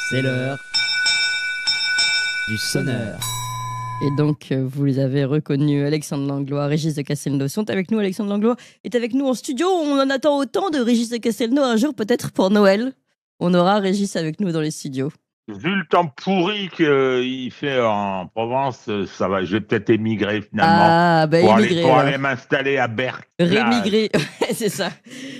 C'est l'heure du sonneur. Et donc, vous les avez reconnus, Alexandre Langlois, Régis de Castelnau sont avec nous. Alexandre Langlois est avec nous en studio. On en attend autant de Régis de Castelnau un jour, peut-être pour Noël. On aura Régis avec nous dans les studios. Vu le temps pourri qu'il fait en Provence, ça va. Je vais peut-être émigrer finalement pour aller m'installer à Berck. Rémigrer, c'est ça.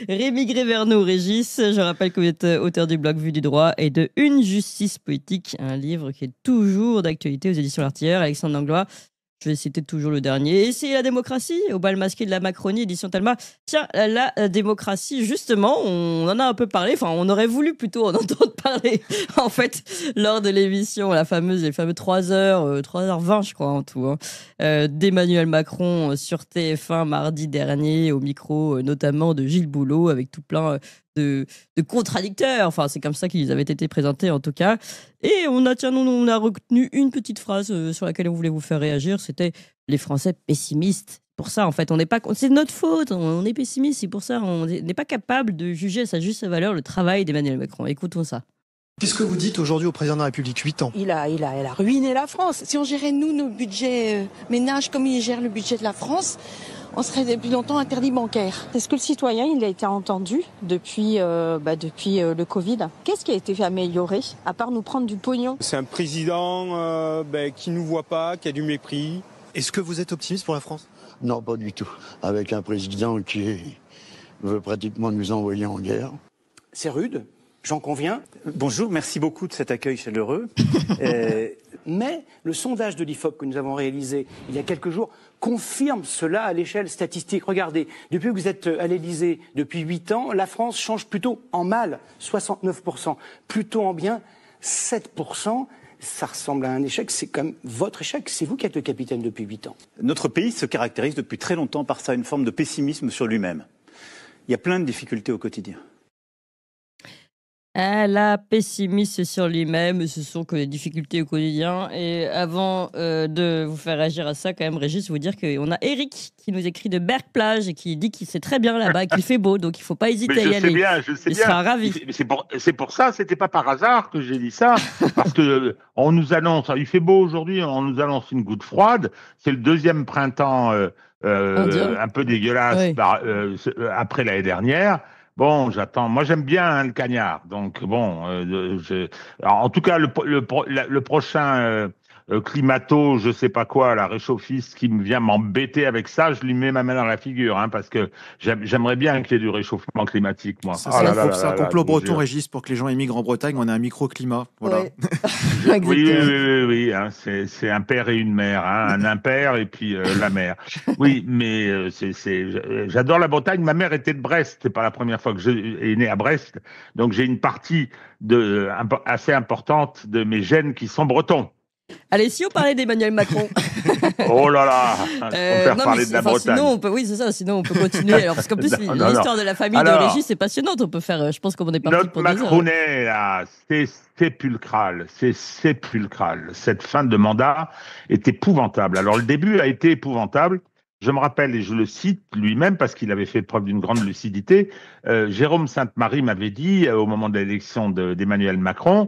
Rémigrer vers nous, Régis. Je rappelle que vous êtes auteur du blog Vue du droit et de Une justice politique, un livre qui est toujours d'actualité aux éditions L'Artilleur. Alexandre Langlois, je vais citer toujours le dernier. Et c'est la démocratie, au bal masqué de la Macronie, édition Talma. Tiens, la démocratie, justement, on en a un peu parlé. Enfin, on aurait voulu plutôt en entendre parler, en fait, lors de l'émission, les fameuses 3h, 3h20, je crois, en tout, d'Emmanuel Macron sur TF1 mardi dernier, au micro, notamment de Gilles Boulot, avec tout plein de contradicteurs. Enfin, c'est comme ça qu'ils avaient été présentés, en tout cas. Et on a retenu une petite phrase sur laquelle on voulait vous faire réagir. C'était les Français pessimistes. Pour ça, en fait, c'est notre faute. On est pessimiste. C'est pour ça, on n'est pas capable de juger à sa juste valeur le travail d'Emmanuel Macron. Écoutons ça. Qu'est-ce que vous dites aujourd'hui au président de la République, 8 ans? Il a ruiné la France. Si on gérait, nous, nos budgets ménages comme il gère le budget de la France, on serait depuis longtemps interdit bancaire. Est-ce que le citoyen, il a été entendu depuis le Covid? Qu'est-ce qui a été fait améliorer, à part nous prendre du pognon? C'est un président qui nous voit pas, qui a du mépris. Est-ce que vous êtes optimiste pour la France? Non, pas du tout. Avec un président qui veut pratiquement nous envoyer en guerre. C'est rude, j'en conviens. Bonjour, merci beaucoup de cet accueil chaleureux. Mais le sondage de l'IFOP que nous avons réalisé il y a quelques jours confirme cela à l'échelle statistique. Regardez, depuis que vous êtes à l'Élysée, depuis 8 ans, la France change plutôt en mal, 69%, plutôt en bien, 7%. Ça ressemble à un échec, c'est comme votre échec, c'est vous qui êtes le capitaine depuis 8 ans. Notre pays se caractérise depuis très longtemps par ça, une forme de pessimisme sur lui-même. Il y a plein de difficultés au quotidien. La pessimiste sur lui-même, ce sont que les difficultés au quotidien. Et avant de vous faire réagir à ça, quand même, Régis, vous dire qu'on a Eric qui nous écrit de Berck-Plage et qui dit qu'il sait très bien là-bas, qu'il fait beau, donc il ne faut pas hésiter à y aller. Je sais bien. Il sera ravi. C'est pour ça, c'était pas par hasard que j'ai dit ça, parce que on nous annonce, il fait beau aujourd'hui, on nous annonce une goutte froide. C'est le deuxième printemps un peu dégueulasse après l'année dernière. Bon, j'attends. Moi, j'aime bien le cagnard. Donc, bon, alors, en tout cas, le prochain climato, je sais pas quoi, la réchauffiste qui me vient m'embêter avec ça, je lui mets ma main dans la figure, parce que j'aimerais bien qu'il y ait du réchauffement climatique, moi. C'est un complot breton, Régis, pour que les gens émigrent en Bretagne. On a un microclimat. Voilà. Ouais. Oui. C'est un père et une mère, un impair et puis la mère. Oui, mais j'adore la Bretagne. Ma mère était de Brest. C'est pas la première fois que je est né à Brest, donc j'ai une partie assez importante de mes gènes qui sont bretons. Allez, si on parlait d'Emmanuel Macron. Oh là là, on peut parler de la Bretagne. Sinon on peut continuer. Alors, parce qu'en plus, l'histoire de la famille de Régis, c'est passionnante. On peut faire, je pense qu'on est parti pour 2 heures. Notre Macronet, là, c'est sépulcral. C'est sépulcral. Cette fin de mandat est épouvantable. Alors, le début a été épouvantable. Je me rappelle, et je le cite lui-même parce qu'il avait fait preuve d'une grande lucidité, Jérôme Sainte-Marie m'avait dit, au moment de l'élection d'Emmanuel Macron,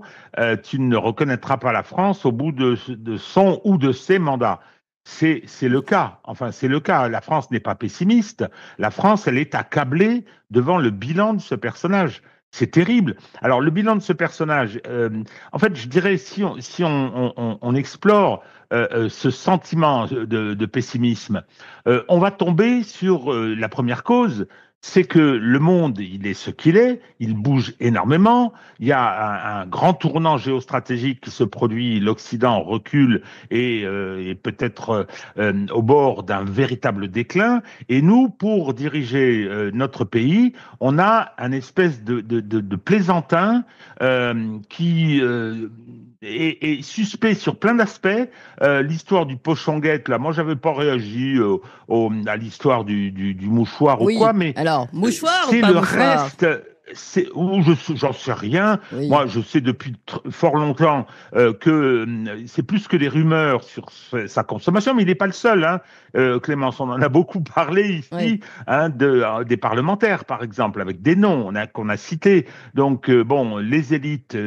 tu ne reconnaîtras pas la France au bout de son ou de ses mandats. C'est le cas. Enfin, c'est le cas. La France n'est pas pessimiste. La France, elle est accablée devant le bilan de ce personnage. C'est terrible. Alors, le bilan de ce personnage, en fait, je dirais, si on explore ce sentiment de pessimisme, on va tomber sur la première cause, c'est que le monde, il est ce qu'il est, il bouge énormément, il y a un grand tournant géostratégique qui se produit, l'Occident recule et peut-être au bord d'un véritable déclin, et nous, pour diriger notre pays, on a un espèce de plaisantin qui est suspect sur plein d'aspects. L'histoire du pochonguette, là, moi j'avais pas réagi à l'histoire du mouchoir ou quoi, mais alors mouchoir c'est ou pas le mouchoir? reste. J'en sais rien. Oui. Moi, je sais depuis fort longtemps que c'est plus que des rumeurs sur sa consommation, mais il n'est pas le seul. Hein. Clémence, on en a beaucoup parlé ici, Oui. hein, des parlementaires, par exemple, avec des noms qu'on a cités. Donc, bon, les élites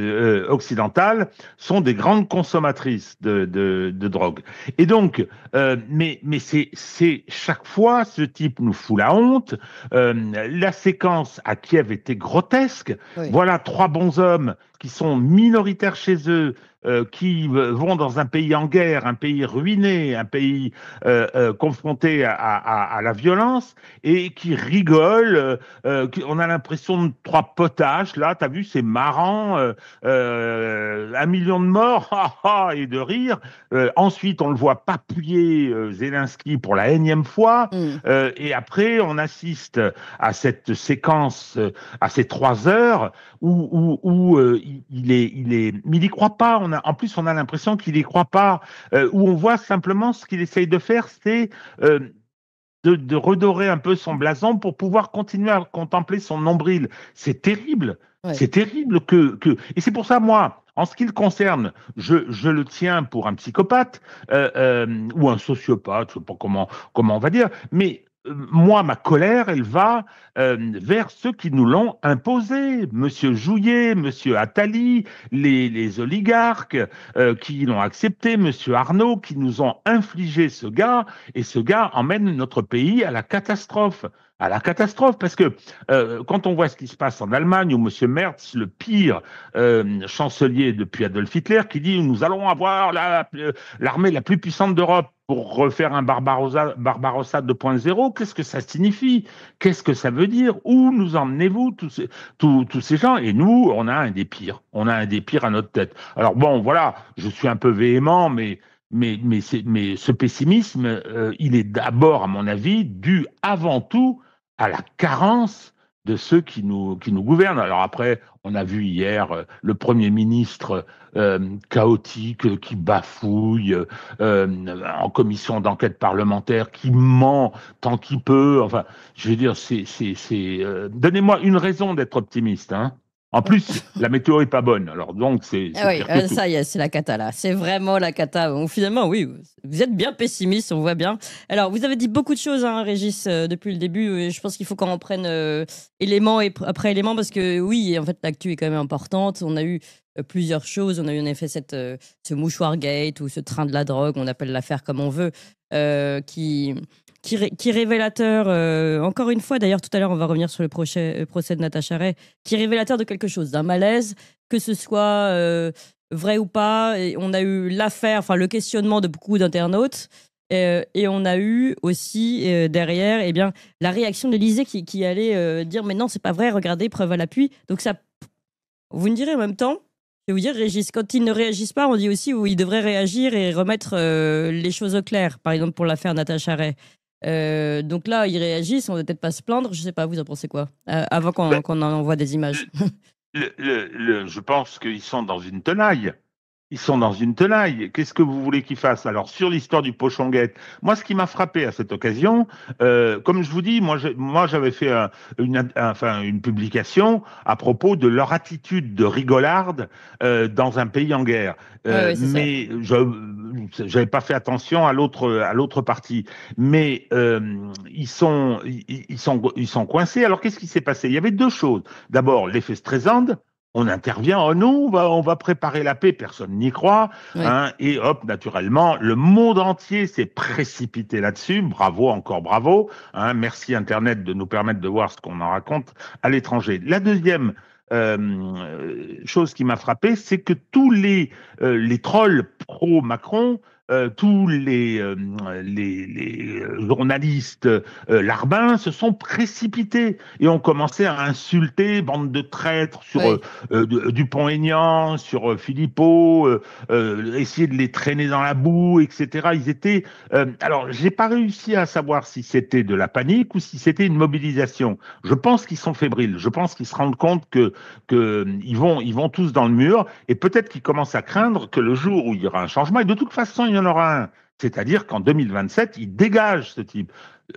occidentales sont des grandes consommatrices de drogue. Et donc, mais c'est chaque fois, ce type nous fout la honte. La séquence à Kiev était grotesque. Oui. Voilà 3 bonshommes qui sont minoritaires chez eux, qui vont dans un pays en guerre, un pays ruiné, un pays confronté à la violence, et qui rigolent. On a l'impression de 3 potages. Là, t'as vu, c'est marrant. 1 million de morts, et de rire. Ensuite, on le voit papouiller Zelensky pour la énième fois. Et après, on assiste à cette séquence, à ces 3 heures où il y croit pas. En plus, on a l'impression qu'il y croit pas. Où on voit simplement ce qu'il essaye de faire, c'est de redorer un peu son blason pour pouvoir continuer à contempler son nombril. C'est terrible. Ouais. C'est terrible et c'est pour ça, moi, en ce qui le concerne, je le tiens pour un psychopathe ou un sociopathe, je sais pas comment on va dire, mais moi, ma colère, elle va vers ceux qui nous l'ont imposé. Monsieur Jouyet, Monsieur Attali, les oligarques qui l'ont accepté, Monsieur Arnaud, qui nous ont infligé ce gars, et ce gars emmène notre pays à la catastrophe. À la catastrophe, parce que quand on voit ce qui se passe en Allemagne, où M. Merz, le pire chancelier depuis Adolf Hitler, qui dit « nous allons avoir l'armée la plus puissante d'Europe pour refaire un Barbarossa 2.0 », qu'est-ce que ça signifie? Qu'est-ce que ça veut dire? Où nous emmenez-vous, tous ces gens? Et nous, on a un des pires. On a un des pires à notre tête. Alors bon, voilà, je suis un peu véhément, mais ce pessimisme, il est d'abord, à mon avis, dû avant tout à la carence de ceux qui nous gouvernent. Alors après, on a vu hier le Premier ministre chaotique qui bafouille en commission d'enquête parlementaire, qui ment tant qu'il peut. Enfin, je veux dire, donnez-moi une raison d'être optimiste, hein. En plus, la météo est pas bonne. Alors donc, c'est oui, pire que tout. ça y est, c'est la cata là. C'est vraiment la cata. Bon, finalement, oui, vous êtes bien pessimiste, on voit bien. Alors, vous avez dit beaucoup de choses, hein, Régis, depuis le début. Je pense qu'il faut qu'on en prenne élément après élément, parce que oui, en fait, l'actu est quand même importante. On a eu plusieurs choses. On a eu en effet ce mouchoir gate ou ce train de la drogue, on appelle l'affaire comme on veut, qui est révélateur, encore une fois, d'ailleurs, tout à l'heure, on va revenir sur le procès de Natacha Ray, qui est révélateur de quelque chose, d'un malaise, que ce soit vrai ou pas. Et on a eu l'affaire, enfin, le questionnement de beaucoup d'internautes, et on a eu aussi, derrière, eh bien, la réaction de l'Élysée qui allait dire « Mais non, c'est pas vrai, regardez, preuve à l'appui ». Donc, ça, vous me direz en même temps, je vais vous dire, Régis, quand ils ne réagissent pas, on dit aussi où ils devraient réagir et remettre les choses au clair. Par exemple, pour l'affaire Natacha Ray. Donc là, ils réagissent, on ne va peut-être pas se plaindre. Je ne sais pas, vous en pensez quoi? Avant qu'on en envoie des images. Je pense qu'ils sont dans une tenaille. Ils sont dans une tenaille. Qu'est-ce que vous voulez qu'ils fassent? Alors, sur l'histoire du Pochon-Guette, moi, ce qui m'a frappé à cette occasion, comme je vous dis, moi j'avais fait une publication à propos de leur attitude de rigolarde dans un pays en guerre. Mais j'avais pas fait attention à l'autre partie. Mais ils sont coincés. Alors, qu'est-ce qui s'est passé? Il y avait 2 choses. D'abord, l'effet Streisand. On intervient, oh non, on va préparer la paix, personne n'y croit, hein, et hop, naturellement, le monde entier s'est précipité là-dessus, bravo, encore bravo, hein, merci Internet de nous permettre de voir ce qu'on en raconte à l'étranger. La deuxième chose qui m'a frappé, c'est que tous les trolls pro-Macron, tous les journalistes larbins se sont précipités et ont commencé à insulter, bande de traîtres, sur Dupont-Aignan, sur Philippot, essayer de les traîner dans la boue, etc. Ils étaient... alors, j'ai pas réussi à savoir si c'était de la panique ou si c'était une mobilisation. Je pense qu'ils sont fébriles. Je pense qu'ils se rendent compte que ils vont tous dans le mur, et peut-être qu'ils commencent à craindre que le jour où il y aura un changement, et de toute façon, il y en aura un. C'est-à-dire qu'en 2027, il dégage ce type.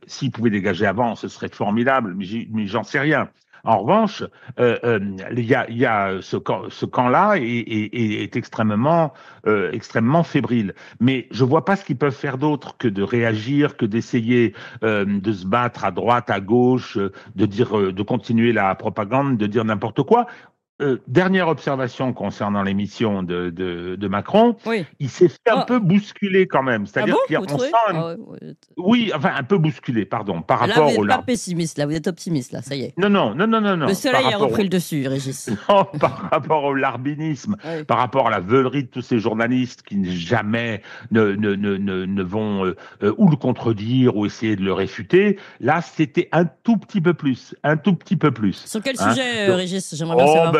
S'il pouvait dégager avant, ce serait formidable, mais j'en sais rien. En revanche, il y a ce camp-là est extrêmement fébrile. Mais je vois pas ce qu'ils peuvent faire d'autre que de réagir, que d'essayer de se battre à droite, à gauche, de continuer la propagande, de dire n'importe quoi. Dernière observation concernant l'émission de Macron, Oui. il s'est fait un peu bousculer quand même. C'est-à-dire qu'on sent oui, enfin un peu bousculé, pardon, par là, rapport vous n'êtes pas pessimiste, là, vous êtes optimiste, là, ça y est. Non. Le soleil a repris le dessus, Régis. Non, par rapport au larbinisme, par rapport à la veulerie de tous ces journalistes qui jamais ne vont ou le contredire ou essayer de le réfuter. Là, c'était un tout petit peu plus. Sur quel sujet, Régis? J'aimerais bien savoir.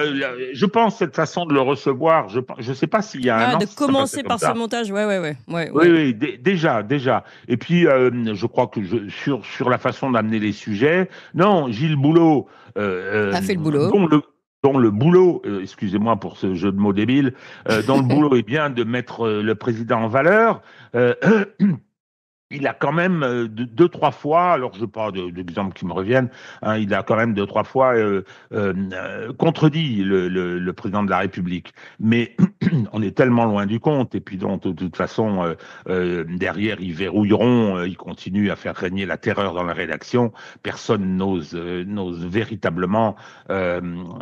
Je pense cette façon de le recevoir. Je sais pas s'il y a un an. De commencer par ce montage, ouais. Oui, déjà. Et puis, je crois que sur la façon d'amener les sujets, non, Gilles Boulot a fait le boulot. Dont le boulot, excusez-moi pour ce jeu de mots débile, dont le boulot est bien de mettre le président en valeur. Il a quand même 2-3 fois, alors je n'ai pas d'exemples qui me reviennent, hein, il a quand même 2-3 fois contredit le président de la République. Mais on est tellement loin du compte, et puis donc de toute façon, derrière ils verrouilleront, ils continuent à faire régner la terreur dans la rédaction. Personne n'ose véritablement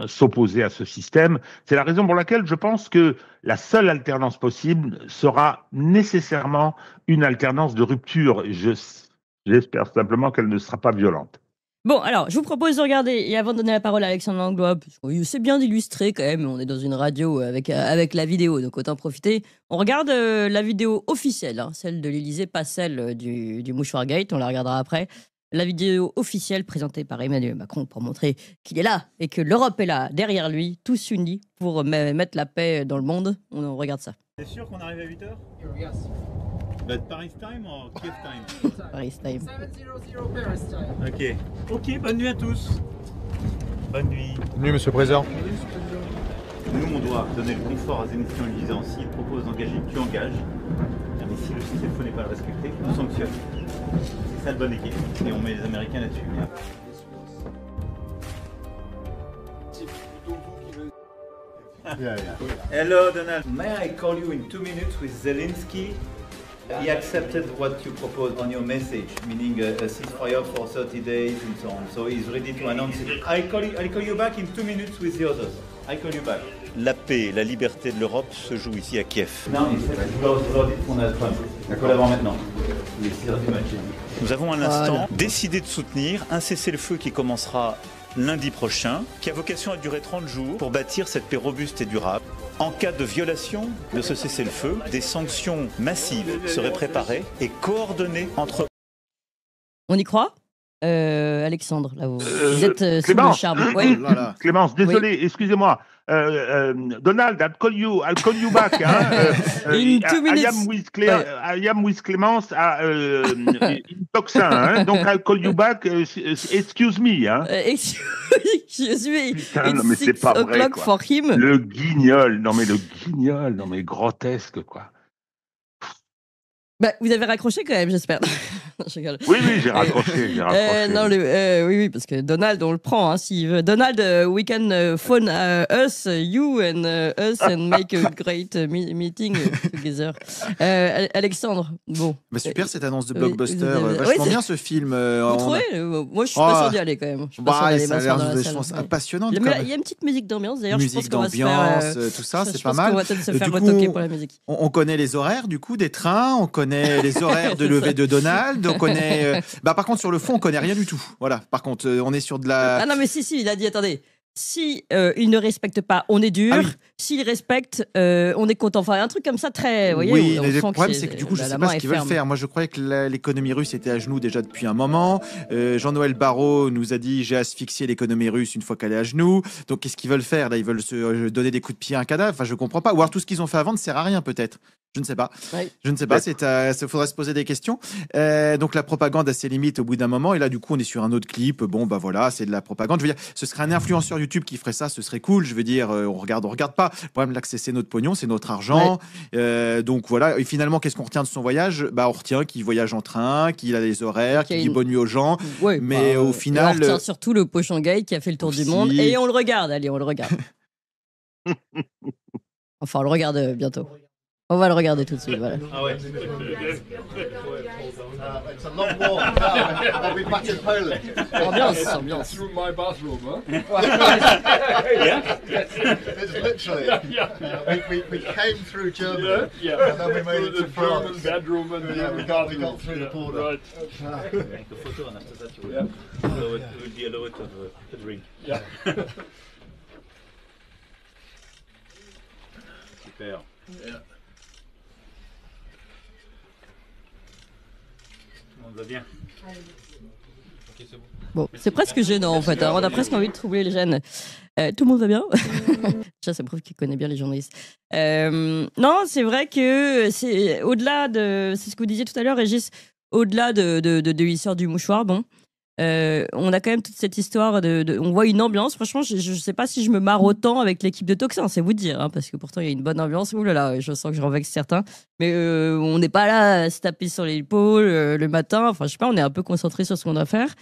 s'opposer à ce système. C'est la raison pour laquelle je pense que la seule alternance possible sera nécessairement une alternance de rupture. J'espère simplement qu'elle ne sera pas violente. Bon, alors, je vous propose de regarder, et avant de donner la parole à Alexandre Langlois, c'est bien d'illustrer quand même, on est dans une radio avec la vidéo, donc autant profiter. On regarde la vidéo officielle, hein, celle de l'Élysée, pas celle du Mouchoir Gate, on la regardera après. La vidéo officielle présentée par Emmanuel Macron pour montrer qu'il est là et que l'Europe est là, derrière lui, tous unis pour mettre la paix dans le monde. On regarde ça. T'es sûr qu'on arrive à 8h? Yes. But Paris time or Kiev time? Paris time. 700 Paris time. Ok, bonne nuit à tous. Bonne nuit. Bonne nuit, monsieur le président. Nous, on doit donner le confort à Zenith en lui disant s'il propose d'engager, tu engages. Mais si le CFO n'est pas le respecté, on sanctionne. C'est ça le bon équilibre. Et on met les Américains là-dessus. Hello, Donald. May I call you in 2 minutes with Zelensky? He accepted what you proposed on your message, meaning a ceasefire for 30 days and so on. So he's ready to announce it. I'll call you back in 2 minutes with the others. I'll call you back. La paix, la liberté de l'Europe se joue ici à Kiev. Non, mais je vous leur dis qu'on a Trump. Il faut l'avoir maintenant. Il est 6h du matin. Nous avons à l'instant décidé de soutenir un cessez-le-feu qui commencera lundi prochain, qui a vocation à durer 30 jours pour bâtir cette paix robuste et durable. En cas de violation de ce cessez-le-feu, des sanctions massives seraient préparées et coordonnées entre... On y croit Alexandre, là, vous êtes sous le charme. Oui. Clémence, désolé, excusez-moi. Donald, I'll call you back. In 2 minutes. I am with Clémence in Toxin. Hein, donc I'll call you back. Excuse me. Hein. Excuse me. Putain, non, mais c'est pas vrai, quoi. For him. Le guignol, non mais grotesque, quoi. Bah, vous avez raccroché quand même, j'espère. Je rigole. Oui, j'ai raccroché. Non, oui, parce que Donald, on le prend, hein, s'il veut. Donald, we can phone us, you and us, and make a great meeting together. Alexandre, bon. Bah super cette annonce de blockbuster, vachement bien ce film. Vous trouvez moi, je suis pas sûr d'y aller quand même. Je suis pas sûr d'aller ça a l'air je pense passionnant. Il y a une petite musique d'ambiance, d'ailleurs. Musique d'ambiance, tout ça, c'est pas mal. On va peut-être se faire retoquer pour la musique. On connaît les horaires du coup des trains, on connaît les horaires de lever de Donald, on connaît. Par contre, sur le fond, on connaît rien du tout. Voilà. Par contre, on est sur de la. Ah non, mais si, il a dit, attendez. Si il ne respecte pas, on est dur. S'il respecte, on est content. Enfin, un truc comme ça très. Vous voyez, oui, le problème, c'est que du coup, je ne sais pas ce qu'ils veulent faire. Moi, je croyais que l'économie russe était à genoux déjà depuis un moment. Jean-Noël Barrot nous a dit j'ai asphyxié l'économie russe une fois qu'elle est à genoux. Donc, qu'est-ce qu'ils veulent faire? Là, ils veulent se donner des coups de pied à un cadavre. Enfin, je comprends pas. Ou alors, tout ce qu'ils ont fait avant ne sert à rien, peut-être. Je ne sais pas. Oui. Je ne sais pas. Il faudrait se poser des questions. Donc, la propagande a ses limites au bout d'un moment. Et là, du coup, on est sur un autre clip. Bon, bah voilà, c'est de la propagande. Je veux dire, ce serait un influenceur YouTube qui ferait ça, ce serait cool. Je veux dire, on regarde pas. Le problème là, c'est notre pognon, c'est notre argent. Donc voilà. Et finalement, qu'est-ce qu'on retient de son voyage? On retient qu'il voyage en train, qu'il a les horaires, qu'il dit bonne nuit aux gens. Mais au final, on retient surtout le pochon gay qui a fait le tour du monde et on le regarde. Allez, on le regarde. Enfin, on le regarde bientôt. On va le regarder tout de suite. Voilà. Ah ouais. It's a long walk. I'll be back in Poland. Ambiance. Through my bathroom, huh? Yeah. It's literally. We came through Germany, and then we made it to France. German bedroom, and we got through the border. Right. Make a photo, and after that you will be allowed to have a drink. Yeah. Super. Yeah. On va bien. Bon, c'est presque gênant en fait. On a presque envie de troubler les gènes. Tout le monde va bien? Ça prouve qu'il connaît bien les journalistes. Non, c'est vrai que c'est au-delà de. C'est ce que vous disiez tout à l'heure, Régis. Au-delà de l'histoire du mouchoir, bon. On a quand même toute cette histoire on voit une ambiance. Franchement, je sais pas si je me marre autant avec l'équipe de Toxin, c'est vous dire, hein, parce que pourtant il y a une bonne ambiance. Ouh là là, je sens que j'en vexe certains, mais on n'est pas là à se taper sur l'épaule le matin. Enfin, je sais pas, on est un peu concentré sur ce qu'on doit faire.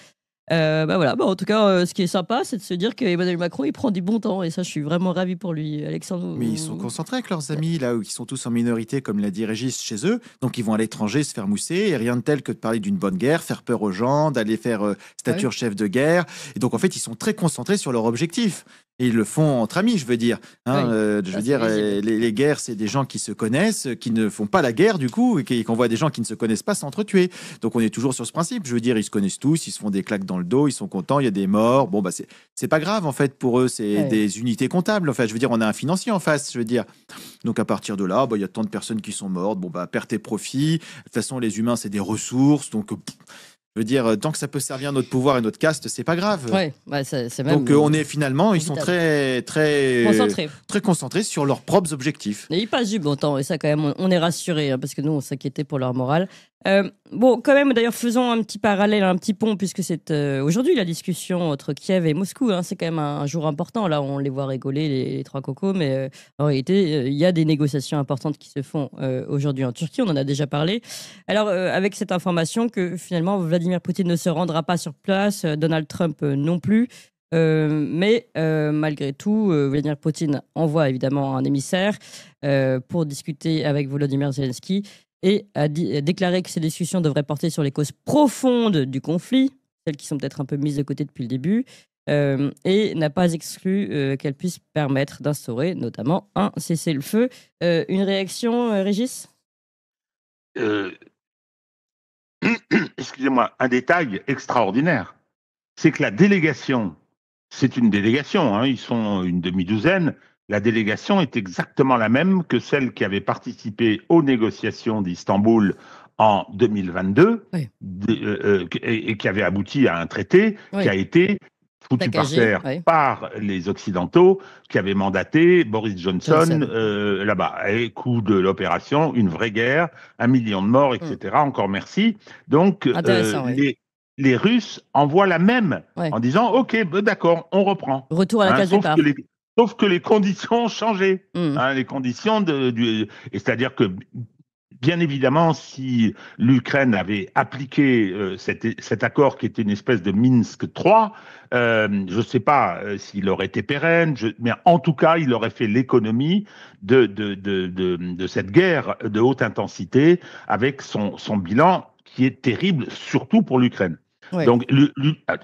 Voilà. En tout cas, ce qui est sympa, c'est de se dire qu'Emmanuel Macron il prend du bon temps, et ça, je suis vraiment ravi pour lui, Alexandre. Mais ils sont concentrés avec leurs amis là où ils sont tous en minorité, comme l'a dit Régis, chez eux. Donc ils vont à l'étranger se faire mousser, et rien de tel que de parler d'une bonne guerre, faire peur aux gens, d'aller faire stature chef de guerre. Et donc en fait, ils sont très concentrés sur leur objectif. Et ils le font entre amis, je veux dire. Je veux dire, les guerres, c'est des gens qui se connaissent, qui ne font pas la guerre du coup, et qu'on voit des gens qui ne se connaissent pas s'entretuer. Donc on est toujours sur ce principe. Je veux dire, ils se connaissent tous, ils se font des claques dans le dos, ils sont contents, il y a des morts. Bon, c'est pas grave en fait pour eux, c'est des unités comptables. En fait, je veux dire, on a un financier en face, je veux dire. Donc à partir de là, il y a tant de personnes qui sont mortes. Bon, perte et profit. De toute façon, les humains, c'est des ressources. Donc, je veux dire, tant que ça peut servir notre pouvoir et notre caste, c'est pas grave. C'est même. Donc on est finalement, ils sont très concentrés sur leurs propres objectifs. Et ils passent du bon temps, et ça quand même, on est rassurés, hein, parce que nous, on s'inquiétait pour leur morale. Quand même, d'ailleurs, faisons un petit parallèle, un petit pont, puisque c'est aujourd'hui la discussion entre Kiev et Moscou. Hein, c'est quand même un jour important. Là, on les voit rigoler, les trois cocos, mais en réalité, il y a des négociations importantes qui se font aujourd'hui en Turquie. On en a déjà parlé. Alors, avec cette information que finalement, Vladimir Poutine ne se rendra pas sur place, Donald Trump non plus. Mais malgré tout, Vladimir Poutine envoie évidemment un émissaire pour discuter avec Volodymyr Zelensky, et a déclaré que ces discussions devraient porter sur les causes profondes du conflit, celles qui sont peut-être un peu mises de côté depuis le début, et n'a pas exclu qu'elles puissent permettre d'instaurer notamment un cessez-le-feu. Une réaction, Régis? Excusez-moi, un détail extraordinaire, c'est que la délégation, c'est une délégation, hein, ils sont une demi-douzaine, la délégation est exactement la même que celle qui avait participé aux négociations d'Istanbul en 2022, et qui avait abouti à un traité qui a été foutu par terre par les Occidentaux, qui avaient mandaté Boris Johnson. Là-bas. Et coût de l'opération, une vraie guerre, 1 million de morts, etc. Encore merci. Donc, les Russes envoient la même en disant « Ok, d'accord, on reprend ». Retour à la case départ. Sauf que les conditions ont changé. Les conditions c'est-à-dire que, bien évidemment, si l'Ukraine avait appliqué cet accord qui était une espèce de Minsk III, je ne sais pas s'il aurait été pérenne, mais en tout cas, il aurait fait l'économie de cette guerre de haute intensité, avec son bilan qui est terrible, surtout pour l'Ukraine. Donc,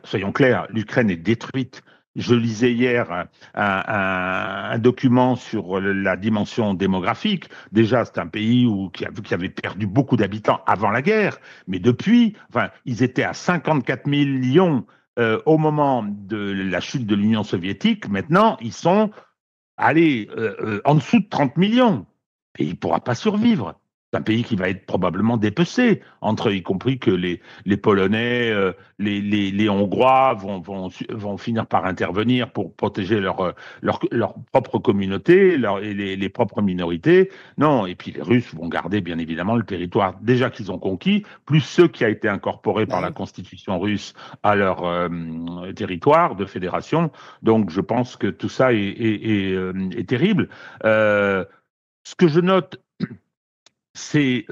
soyons clairs, l'Ukraine est détruite. Je lisais hier un document sur la dimension démographique. Déjà, c'est un pays qui avait perdu beaucoup d'habitants avant la guerre, mais depuis, ils étaient à 54 millions au moment de la chute de l'Union soviétique. Maintenant, ils sont en dessous de 30 millions. Et il ne pourra pas survivre. un pays qui va être probablement dépecé, y compris que les Polonais, les Hongrois vont finir par intervenir pour protéger leur propre communauté et les propres minorités. Non, et puis les Russes vont garder bien évidemment le territoire déjà qu'ils ont conquis, plus ceux qui a été incorporé par la constitution russe à leur territoire de fédération. Donc je pense que tout ça est terrible. Ce que je note, c'est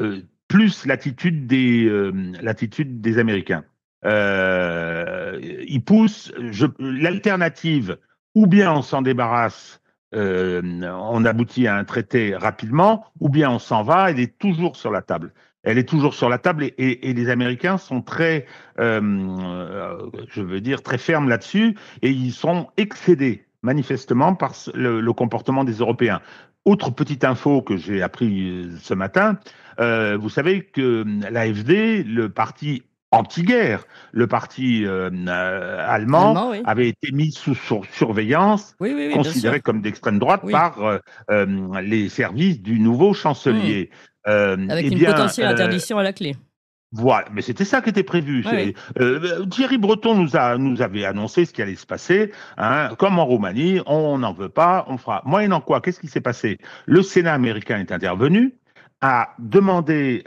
plus l'attitude des Américains. Ils poussent l'alternative, ou bien on s'en débarrasse, on aboutit à un traité rapidement, ou bien on s'en va, elle est toujours sur la table. Elle est toujours sur la table et les Américains sont très, je veux dire, très fermes là-dessus et ils sont excédés manifestement par le comportement des Européens. Autre petite info que j'ai appris ce matin, vous savez que l'AfD, le parti anti-guerre, le parti allemand, oui, avait été mis sous surveillance, considéré comme d'extrême droite par les services du nouveau chancelier. Avec une potentielle interdiction à la clé. Voilà, mais c'était ça qui était prévu. Thierry Breton nous avait annoncé ce qui allait se passer, hein, comme en Roumanie, on n'en veut pas, on fera. Moyennant quoi, qu'est-ce qui s'est passé? Le Sénat américain est intervenu, a demandé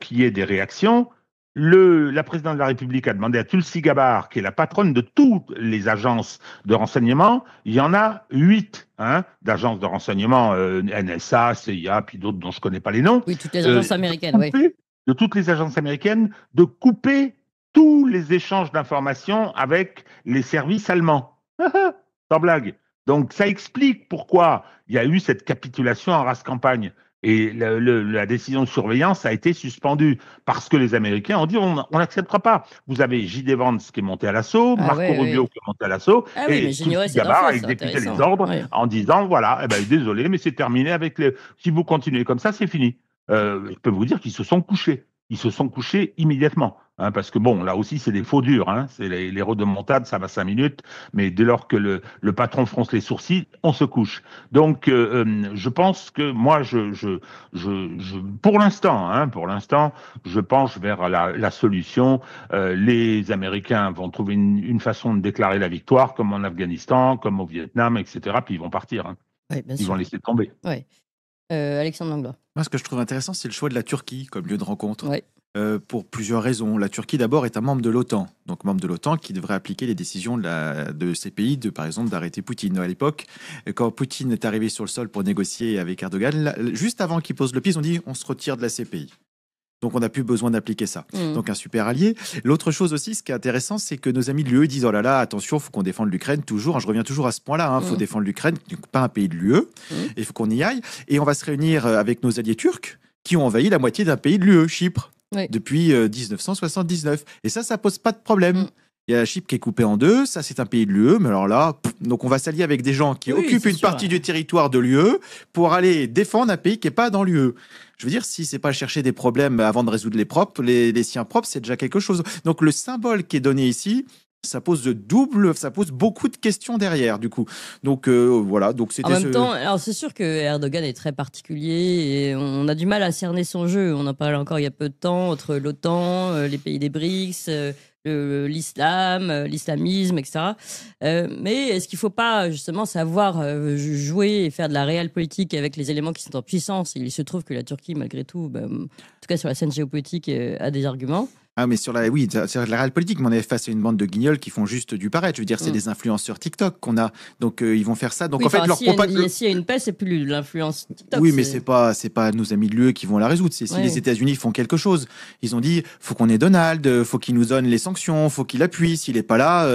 qu'il y ait des réactions. La présidente de la République a demandé à Tulsi Gabbard, qui est la patronne de toutes les agences de renseignement, il y en a 8 d'agences de renseignement, NSA, CIA, puis d'autres dont je ne connais pas les noms. Oui, toutes les agences américaines, oui. De toutes les agences américaines, de couper tous les échanges d'informations avec les services allemands. Sans blague. Donc ça explique pourquoi il y a eu cette capitulation en race campagne. Et la décision de surveillance a été suspendue parce que les Américains ont dit on n'acceptera pas. Vous avez J.D. Vance qui est monté à l'assaut, Marco Rubio qui est monté à l'assaut, et Tulsi Gabbard a exécuté les ordres en disant voilà, désolé, mais c'est terminé avec si vous continuez comme ça, c'est fini. Je peux vous dire qu'ils se sont couchés. Ils se sont couchés immédiatement. Parce que bon, là aussi, c'est des faux durs. C'est les rodomontades, ça va 5 minutes. Mais dès lors que le patron fronce les sourcils, on se couche. Donc, je pense que moi, pour l'instant, je penche vers la solution. Les Américains vont trouver une façon de déclarer la victoire, comme en Afghanistan, comme au Vietnam, etc. Puis ils vont partir. Ils vont laisser tomber. Ouais. Alexandre Langlois. Moi, ce que je trouve intéressant, c'est le choix de la Turquie comme lieu de rencontre. Pour plusieurs raisons. La Turquie, d'abord, est un membre de l'OTAN. Donc, membre de l'OTAN qui devrait appliquer les décisions de ces pays, par exemple, d'arrêter Poutine. À l'époque, quand Poutine est arrivé sur le sol pour négocier avec Erdogan, juste avant qu'il pose le pied, ils ont dit on se retire de la CPI. Donc, on n'a plus besoin d'appliquer ça. Donc, un super allié. L'autre chose aussi, ce qui est intéressant, c'est que nos amis de l'UE disent oh là là, attention, il faut qu'on défende l'Ukraine toujours. Je reviens toujours à ce point-là. Il faut défendre l'Ukraine, pas un pays de l'UE. Il faut qu'on y aille. Et on va se réunir avec nos alliés turcs qui ont envahi la moitié d'un pays de l'UE, Chypre, depuis 1979. Et ça pose pas de problème. Il y a la Chypre qui est coupée en deux, ça c'est un pays de l'UE, mais alors là, donc on va s'allier avec des gens qui occupent une partie du territoire de l'UE pour aller défendre un pays qui n'est pas dans l'UE. Je veux dire, si c'est pas chercher des problèmes avant de résoudre les siens propres, c'est déjà quelque chose. Donc le symbole qui est donné ici, ça pose beaucoup de questions derrière, du coup. Donc voilà. Donc c'était. En même temps, alors c'est sûr que Erdogan est très particulier et on a du mal à cerner son jeu. On en parlait encore il y a peu de temps entre l'OTAN, les pays des BRICS. L'islamisme, etc. Mais est-ce qu'il ne faut pas justement savoir jouer et faire de la réelle politique avec les éléments qui sont en puissance? Il se trouve que la Turquie, malgré tout, en tout cas sur la scène géopolitique, a des arguments. Ah, mais sur la réelle politique, mais on est face à une bande de guignols qui font juste du paraître. Je veux dire, c'est des influenceurs TikTok qu'on a. Donc, ils vont faire ça. Donc, en fait, leur propagande. S'il y a une paix, c'est plus de l'influence TikTok. Oui, mais c'est pas nos amis de l'UE qui vont la résoudre. C'est si les États-Unis font quelque chose. Ils ont dit, faut qu'on ait Donald, faut qu'il nous donne les sanctions, faut qu'il appuie. S'il est pas là,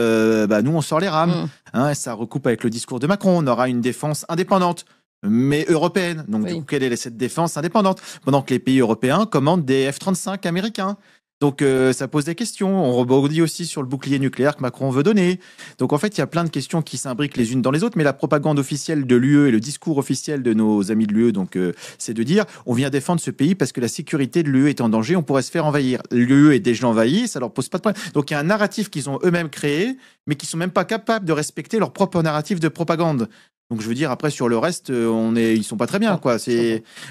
nous, on sort les rames. Ça recoupe avec le discours de Macron. On aura une défense indépendante, mais européenne. Donc, du coup, quelle est cette défense indépendante? Pendant que les pays européens commandent des F-35 américains. Donc ça pose des questions. On rebondit aussi sur le bouclier nucléaire que Macron veut donner. Donc en fait, il y a plein de questions qui s'imbriquent les unes dans les autres. Mais la propagande officielle de l'UE et le discours officiel de nos amis de l'UE, donc c'est de dire on vient défendre ce pays parce que la sécurité de l'UE est en danger. On pourrait se faire envahir. L'UE est déjà envahie, ça leur pose pas de problème. Donc il y a un narratif qu'ils ont eux-mêmes créé, mais qui sont même pas capables de respecter leur propre narratif de propagande. Donc je veux dire, après sur le reste, ils sont pas très bien, quoi.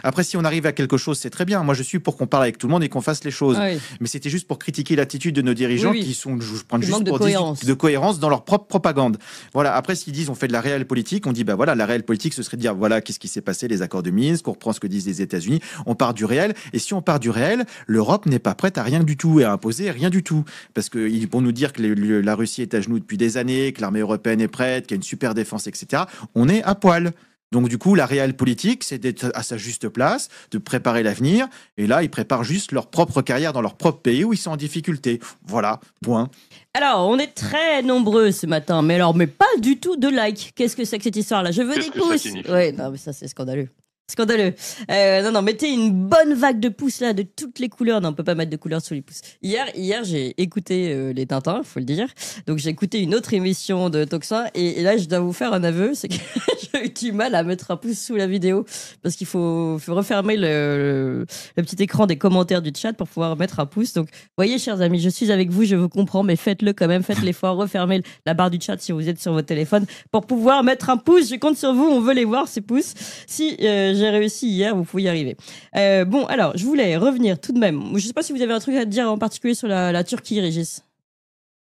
Après, si on arrive à quelque chose, c'est très bien. Moi, je suis pour qu'on parle avec tout le monde et qu'on fasse les choses. Ah oui. Mais c'était juste pour critiquer l'attitude de nos dirigeants qui sont, je prends juste pour de cohérence dans leur propre propagande. Voilà. Après, s'ils disent on fait de la réelle politique, on dit bah voilà, la réelle politique, ce serait de dire voilà qu'est-ce qui s'est passé, les accords de Minsk, on reprend ce que disent les États-Unis, on part du réel. Et si on part du réel, l'Europe n'est pas prête à rien du tout et à imposer rien du tout, parce qu'ils vont nous dire que la Russie est à genoux depuis des années, que l'armée européenne est prête, qu'il y a une super défense, etc. On est à poil. Donc du coup, la réelle politique, c'est d'être à sa juste place, de préparer l'avenir. Et là, ils préparent juste leur propre carrière dans leur propre pays où ils sont en difficulté. Voilà, point. Alors, on est très nombreux ce matin, mais pas du tout de likes. Qu'est-ce que c'est que cette histoire-là? Je veux des pouces. Ouais, non, mais ça c'est scandaleux. Scandaleux. Non, mettez une bonne vague de pouces là, de toutes les couleurs. Non, on peut pas mettre de couleurs sur les pouces. Hier j'ai écouté les Tintins, faut le dire. Donc j'ai écouté une autre émission de Toxin et là je dois vous faire un aveu, c'est que j'ai eu du mal à mettre un pouce sous la vidéo parce qu'il faut refermer le petit écran des commentaires du chat pour pouvoir mettre un pouce. Donc, voyez, chers amis, je suis avec vous, je vous comprends, mais faites-le quand même, faites l'effort, refermez la barre du chat si vous êtes sur votre téléphone pour pouvoir mettre un pouce. Je compte sur vous, on veut les voir ces pouces. Si j'ai réussi hier, vous pouvez y arriver. Bon, alors, je voulais revenir tout de même. Je ne sais pas si vous avez un truc à dire en particulier sur la Turquie, Régis.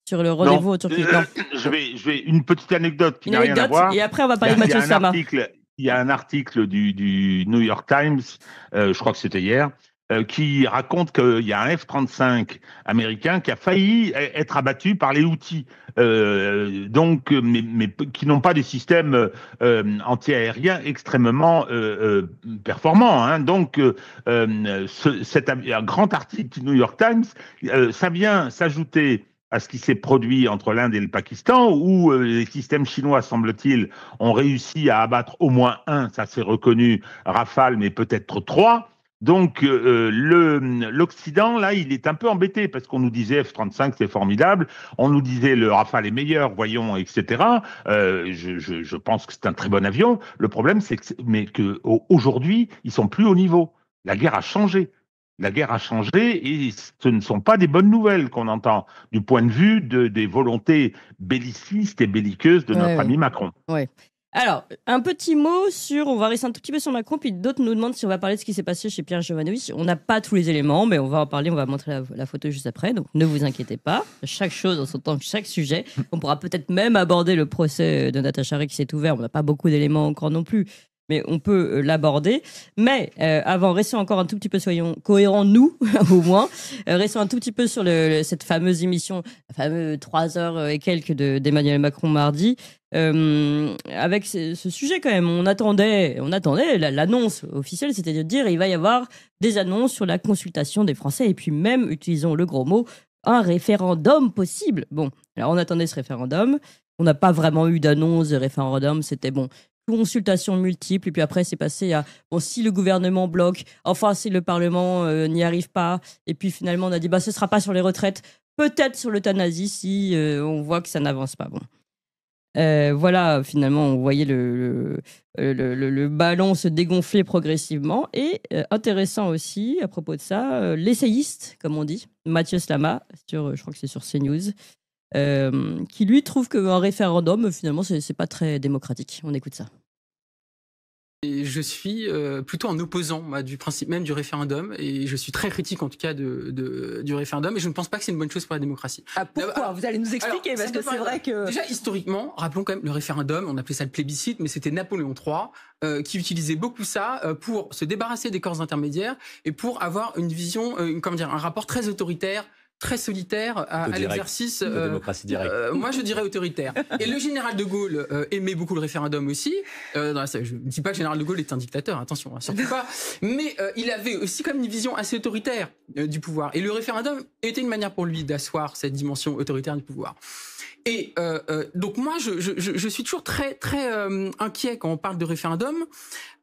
Sur le rendez-vous en Turquie. Non. Je vais une petite anecdote qui n'a rien à voir. Et après, on va parler de Mathieu Sama. Il y a un article du New York Times, je crois que c'était hier, qui raconte qu'il y a un F-35 américain qui a failli être abattu par les Houthis, mais qui n'ont pas des systèmes anti-aériens extrêmement performants. Hein. Donc, un grand article du New York Times, ça vient s'ajouter à ce qui s'est produit entre l'Inde et le Pakistan, où les systèmes chinois, semble-t-il, ont réussi à abattre au moins un, ça s'est reconnu, Rafale, mais peut-être 3. Donc, l'Occident, là, il est un peu embêté, parce qu'on nous disait F-35, c'est formidable, on nous disait le Rafale est meilleur, voyons, etc. Je pense que c'est un très bon avion. Le problème, c'est qu'aujourd'hui, ils sont plus au niveau. La guerre a changé. La guerre a changé et ce ne sont pas des bonnes nouvelles qu'on entend du point de vue des volontés bellicistes et belliqueuses de notre ami Macron. Ouais. Alors, un petit mot on va rester un tout petit peu sur Macron, puis d'autres nous demandent si on va parler de ce qui s'est passé chez Pierre Jovanovic. On n'a pas tous les éléments, mais on va en parler, on va montrer la photo juste après, donc ne vous inquiétez pas. Chaque chose en son temps, chaque sujet. On pourra peut-être même aborder le procès de Natacha Ray qui s'est ouvert, on n'a pas beaucoup d'éléments encore non plus. Mais on peut l'aborder. Mais avant, restons encore un tout petit peu, soyons cohérents, nous, au moins. Restons un tout petit peu sur cette fameuse émission, la fameuse 3 heures et quelques d'Emmanuel Macron mardi. Avec ce sujet quand même, on attendait l'annonce officielle, c'était de dire il va y avoir des annonces sur la consultation des Français et puis même, utilisons le gros mot, un référendum possible. Bon, alors on attendait ce référendum. On n'a pas vraiment eu d'annonce de référendum, c'était bon. Consultations multiples, et puis après c'est passé à si le gouvernement bloque, enfin si le Parlement n'y arrive pas, et puis finalement on a dit ce sera pas sur les retraites, peut-être sur l'euthanasie si on voit que ça n'avance pas. Bon, voilà, finalement on voyait le ballon se dégonfler progressivement. Et intéressant aussi à propos de ça, l'essayiste, comme on dit, Mathieu Slama, je crois que c'est sur CNews, qui lui trouve qu'un référendum, finalement, c'est pas très démocratique. On écoute ça. Et je suis plutôt un opposant du principe même du référendum, et je suis très critique en tout cas du référendum, et je ne pense pas que c'est une bonne chose pour la démocratie. Ah, pourquoi? Vous allez nous expliquer, parce que c'est vrai que... Déjà, historiquement, rappelons quand même le référendum, on appelait ça le plébiscite, mais c'était Napoléon III qui utilisait beaucoup ça pour se débarrasser des corps intermédiaires et pour avoir une vision, un rapport très autoritaire, très solitaire à l'exercice de démocratie directe. Moi, je dirais autoritaire. Et le général de Gaulle aimait beaucoup le référendum aussi. Je ne dis pas que le général de Gaulle est un dictateur, attention, surtout pas. Mais il avait aussi comme une vision assez autoritaire du pouvoir. Et le référendum était une manière pour lui d'asseoir cette dimension autoritaire du pouvoir. Et donc moi, je suis toujours très, très inquiet quand on parle de référendum,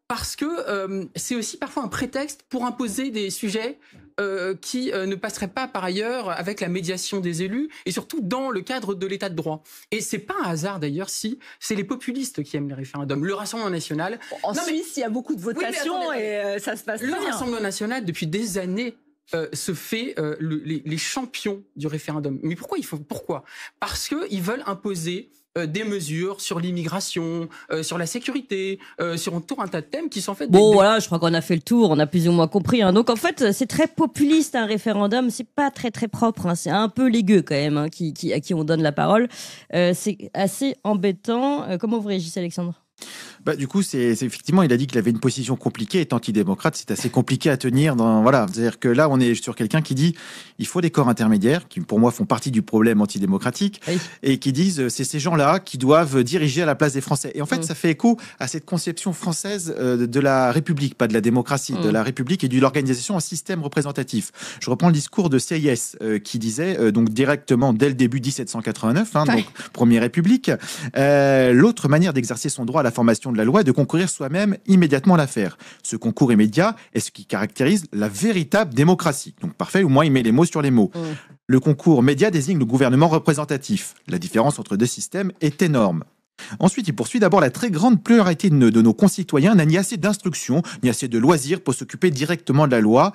parce que c'est aussi parfois un prétexte pour imposer des sujets qui ne passeraient pas par ailleurs avec la médiation des élus, et surtout dans le cadre de l'état de droit. Et c'est pas un hasard d'ailleurs si c'est les populistes qui aiment les référendums. Le Rassemblement national... En Suisse, il y a beaucoup de votations, et ça se passe très bien. Le Rassemblement national, depuis des années, se fait les champions du référendum. Mais pourquoi ils font? Pourquoi? Parce qu'ils veulent imposer des mesures sur l'immigration, sur la sécurité, sur tout un tas de thèmes qui sont faits. Voilà, je crois qu'on a fait le tour, on a plus ou moins compris. Hein. Donc en fait, c'est très populiste un référendum, c'est pas très très propre, hein. C'est un peu les gueux quand même, hein, à qui on donne la parole. C'est assez embêtant. Comment vous réagissez, Alexandre ? Du coup, c'est effectivement, il a dit qu'il avait une position compliquée. Étant antidémocrate, c'est assez compliqué à tenir. Voilà, c'est-à-dire que là, on est sur quelqu'un qui dit il faut des corps intermédiaires qui, pour moi, font partie du problème antidémocratique et qui disent c'est ces gens-là qui doivent diriger à la place des Français. Et en fait, ça fait écho à cette conception française de la République, pas de la démocratie, de la République et de l'organisation en système représentatif. Je reprends le discours de Sieyès qui disait donc directement dès le début 1789, donc Première République, l'autre manière d'exercer son droit à la formation de la loi est de concourir soi-même immédiatement à l'affaire. Ce concours immédiat est ce qui caractérise la véritable démocratie. Donc parfait, au moins il met les mots sur les mots. Le concours média désigne le gouvernement représentatif. La différence entre deux systèmes est énorme. Ensuite, il poursuit d'abord la très grande pluralité de nos concitoyens n'a ni assez d'instruction, ni assez de loisirs pour s'occuper directement de la loi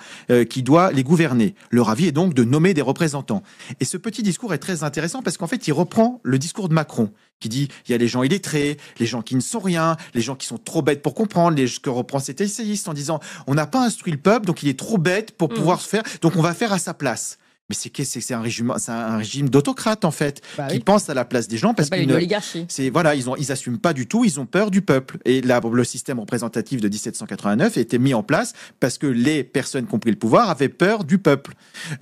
qui doit les gouverner. Leur avis est donc de nommer des représentants. Et ce petit discours est très intéressant parce qu'en fait, il reprend le discours de Macron qui dit il y a les gens illettrés, les gens qui ne sont rien, les gens qui sont trop bêtes pour comprendre, que reprend cet essayiste en disant on n'a pas instruit le peuple, donc il est trop bête pour pouvoir se faire, donc on va faire à sa place. Mais c'est un régime d'autocrate en fait, qui pense à la place des gens parce qu'ils assument pas du tout, ils ont peur du peuple. Et là, le système représentatif de 1789 a été mis en place parce que les personnes qui ont pris le pouvoir avaient peur du peuple.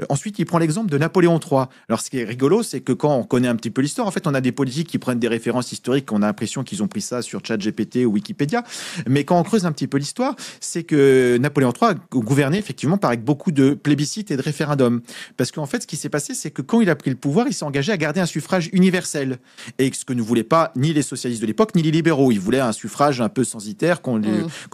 Ensuite, il prend l'exemple de Napoléon III. Alors, ce qui est rigolo, c'est que quand on connaît un petit peu l'histoire, en fait, on a des politiques qui prennent des références historiques, on a l'impression qu'ils ont pris ça sur ChatGPT ou Wikipédia. Mais quand on creuse un petit peu l'histoire, c'est que Napoléon III a gouverné effectivement avec beaucoup de plébiscites et de référendums. Parce qu'en fait, ce qui s'est passé, c'est que quand il a pris le pouvoir, il s'est engagé à garder un suffrage universel. Et ce que ne voulaient pas ni les socialistes de l'époque, ni les libéraux. Il voulait un suffrage un peu censitaire, qu'on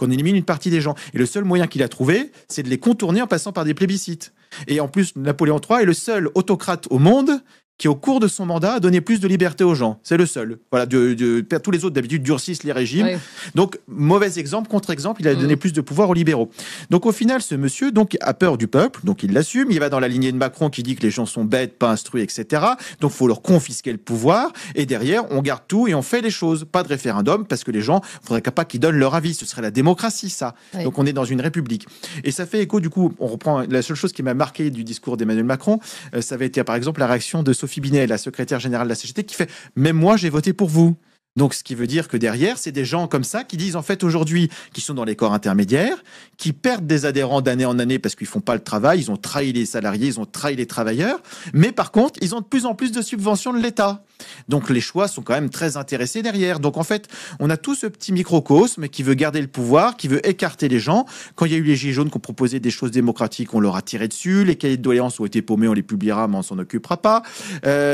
élimine une partie des gens. Et le seul moyen qu'il a trouvé, c'est de les contourner en passant par des plébiscites. Et en plus, Napoléon III est le seul autocrate au monde qui, au cours de son mandat, a donné plus de liberté aux gens. C'est le seul. Voilà, tous les autres, d'habitude, durcissent les régimes. Ouais. Donc, mauvais exemple, contre-exemple, il a donné plus de pouvoir aux libéraux. Donc, au final, ce monsieur a peur du peuple, donc il l'assume. Il va dans la lignée de Macron qui dit que les gens sont bêtes, pas instruits, etc. Donc, il faut leur confisquer le pouvoir. Et derrière, on garde tout et on fait les choses. Pas de référendum, parce que les gens, il faudrait pas qu'ils donnent leur avis. Ce serait la démocratie, ça. Ouais. Donc, on est dans une république. Et ça fait écho, du coup, on reprend la seule chose qui m'a marqué du discours d'Emmanuel Macron, ça avait été, par exemple, la réaction de Sophie Binet, la secrétaire générale de la CGT, qui fait « Même moi, j'ai voté pour vous ». Donc, ce qui veut dire que derrière, c'est des gens comme ça qui disent, en fait, aujourd'hui, qui sont dans les corps intermédiaires, qui perdent des adhérents d'année en année parce qu'ils font pas le travail, ils ont trahi les salariés, ils ont trahi les travailleurs, mais par contre, ils ont de plus en plus de subventions de l'État. Donc, les choix sont quand même très intéressés derrière. Donc, en fait, on a tout ce petit microcosme qui veut garder le pouvoir, qui veut écarter les gens. Quand il y a eu les Gilets jaunes qui ont proposé des choses démocratiques, on leur a tiré dessus. Les cahiers de doléances ont été paumés, on les publiera, mais on s'en occupera pas.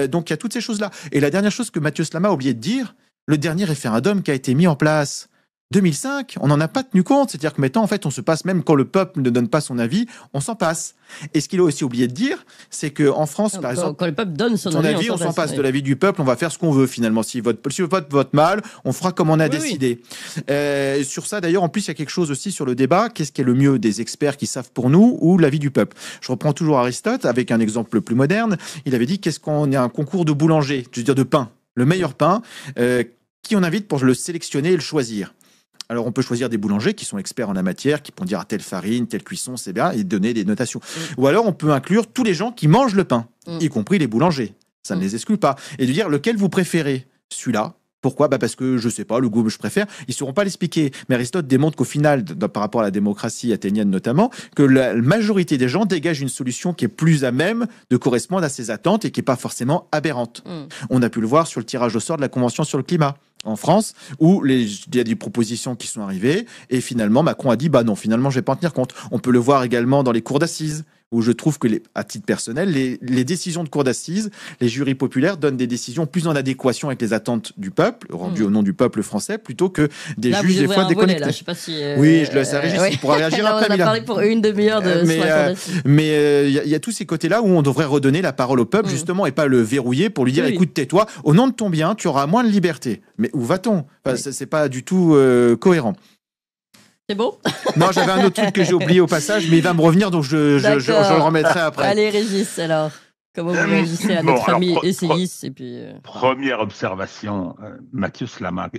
Donc, il y a toutes ces choses-là. Et la dernière chose que Mathieu Slama a oublié de dire, le dernier référendum qui a été mis en place, 2005, on n'en a pas tenu compte. C'est-à-dire que maintenant, en fait, on se passe, même quand le peuple ne donne pas son avis, on s'en passe. Et ce qu'il a aussi oublié de dire, c'est qu'en France, par exemple, quand le peuple donne son avis, on s'en passe. De l'avis du peuple, on va faire ce qu'on veut finalement. Si le peuple vote mal, on fera comme on a décidé. Oui. Sur ça, d'ailleurs, en plus, il y a quelque chose aussi sur le débat. Qu'est-ce qui est le mieux, des experts qui savent pour nous ou l'avis du peuple? Je reprends toujours Aristote avec un exemple plus moderne. Il avait dit qu'est-ce qu'on a un concours de boulanger, je veux dire de pain. Le meilleur pain, qui on invite pour le sélectionner et le choisir. Alors, on peut choisir des boulangers qui sont experts en la matière, qui pourront dire telle farine, telle cuisson, c'est bien, et donner des notations. Ou alors, on peut inclure tous les gens qui mangent le pain, y compris les boulangers. Ça ne les exclut pas. Et de dire lequel vous préférez. Celui-là. Pourquoi ? Parce que, je sais pas, le goût que je préfère. Ils ne sauront pas l'expliquer. Mais Aristote démontre qu'au final, par rapport à la démocratie athénienne notamment, que la majorité des gens dégagent une solution qui est plus à même de correspondre à ses attentes et qui n'est pas forcément aberrante. On a pu le voir sur le tirage au sort de la Convention sur le climat en France, où il y a des propositions qui sont arrivées, et finalement, Macron a dit, non, finalement, je ne vais pas en tenir compte. On peut le voir également dans les cours d'assises, où je trouve que, à titre personnel, les décisions de cour d'assises, les jurys populaires donnent des décisions plus en adéquation avec les attentes du peuple, rendues au nom du peuple français, plutôt que des juges des fois déconnectés. Je sais pas si, oui, je le laisse à Régis, il pourra réagir après. On a parlé pour une demi-heure de mais il y a tous ces côtés-là où on devrait redonner la parole au peuple, justement, et pas le verrouiller pour lui dire, écoute, tais-toi, au nom de ton bien, tu auras moins de liberté. Mais où va-t-on ? C'est pas du tout cohérent. C'est bon ? Non, j'avais un autre truc que j'ai oublié au passage, mais il va me revenir, donc je le remettrai après. Allez, Régis, alors. Comment vous réagissez à notre ami essayiste et puis Première observation, Mathieu Slama.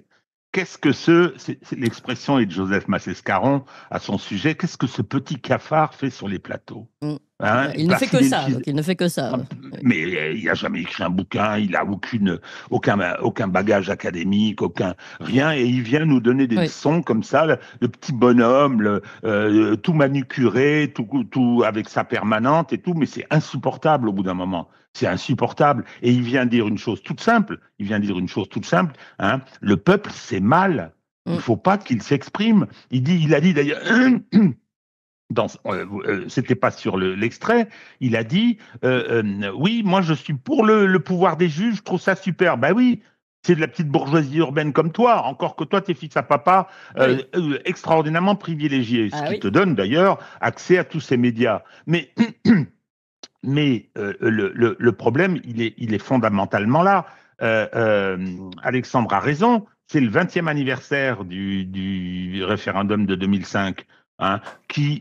Qu'est-ce que c'est l'expression est de Joseph Massescaron à son sujet, qu'est-ce que ce petit cafard fait sur les plateaux hein, il ne fait que ça. Donc il ne fait que ça. Mais il n'a jamais écrit un bouquin, il n'a aucun bagage académique, rien, et il vient nous donner des leçons comme ça, le petit bonhomme, tout manucuré, tout avec sa permanente et tout, mais c'est insupportable au bout d'un moment. C'est insupportable. Et il vient dire une chose toute simple. Hein, le peuple, c'est mal. Il ne faut pas qu'il s'exprime. Il a dit d'ailleurs. C'était pas sur l'extrait, il a dit oui, moi je suis pour le pouvoir des juges, je trouve ça super. Ben oui, c'est de la petite bourgeoisie urbaine comme toi, encore que toi t'es fils à papa extraordinairement privilégié, ce qui te donne d'ailleurs accès à tous ces médias. Mais le problème, il est fondamentalement là. Alexandre a raison, c'est le 20e anniversaire du référendum de 2005. Hein,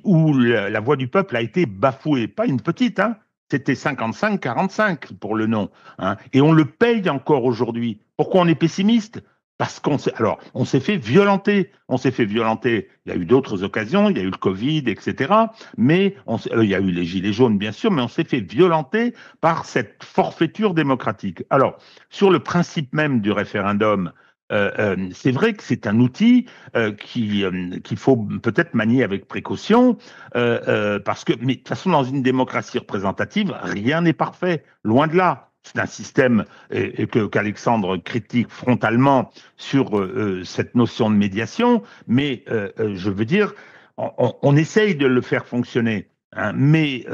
où la voix du peuple a été bafouée, pas une petite, hein, c'était 55-45 pour le non, hein, et on le paye encore aujourd'hui. Pourquoi on est pessimiste ? Parce qu'on s'est fait violenter. Il y a eu d'autres occasions, il y a eu le Covid, etc. Mais il y a eu les gilets jaunes, bien sûr, mais on s'est fait violenter par cette forfaiture démocratique. Alors, sur le principe même du référendum, c'est vrai que c'est un outil qu'il faut peut-être manier avec précaution, parce que, mais de toute façon, dans une démocratie représentative, rien n'est parfait, loin de là. C'est un système qu'Alexandre critique frontalement sur cette notion de médiation, mais je veux dire, on essaye de le faire fonctionner. Hein, mais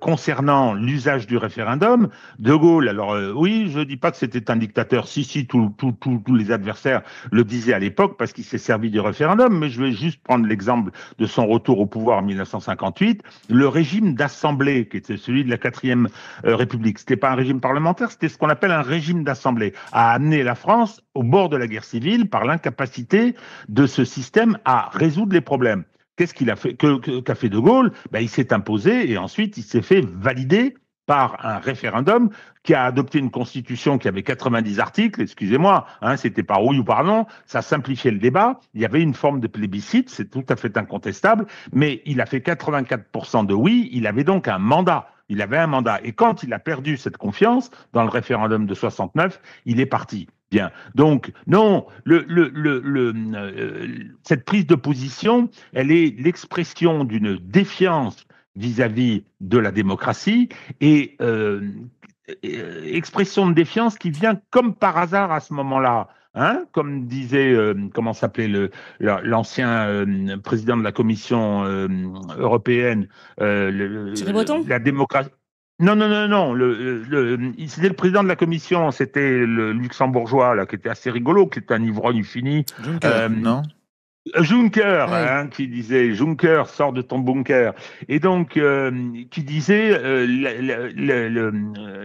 concernant l'usage du référendum, De Gaulle, alors oui, je ne dis pas que c'était un dictateur, si, tous les adversaires le disaient à l'époque parce qu'il s'est servi du référendum, mais je vais juste prendre l'exemple de son retour au pouvoir en 1958, le régime d'assemblée, qui était celui de la 4e République, c'était pas un régime parlementaire, c'était ce qu'on appelle un régime d'assemblée, a amené la France au bord de la guerre civile par l'incapacité de ce système à résoudre les problèmes. Qu'est-ce qu'il a fait, qu'a fait De Gaulle ? Ben, il s'est imposé et ensuite il s'est fait valider par un référendum qui a adopté une constitution qui avait 90 articles, excusez-moi, hein, c'était par oui ou par non, ça simplifiait le débat, il y avait une forme de plébiscite, c'est tout à fait incontestable, mais il a fait 84% de oui, il avait donc un mandat. Il avait un mandat. Et quand il a perdu cette confiance dans le référendum de 69, il est parti. Bien. Donc, non, cette prise de position, elle est l'expression d'une défiance vis-à-vis de la démocratie et expression de défiance qui vient comme par hasard à ce moment-là. Hein, comme disait, comment s'appelait l'ancien président de la Commission européenne, la démocratie. Non, c'était le président de la Commission, c'était le luxembourgeois, là, qui était assez rigolo, qui était un ivrogne fini. Juncker, non ? Juncker, hein, qui disait « Juncker, sors de ton bunker ». Et donc, qui disait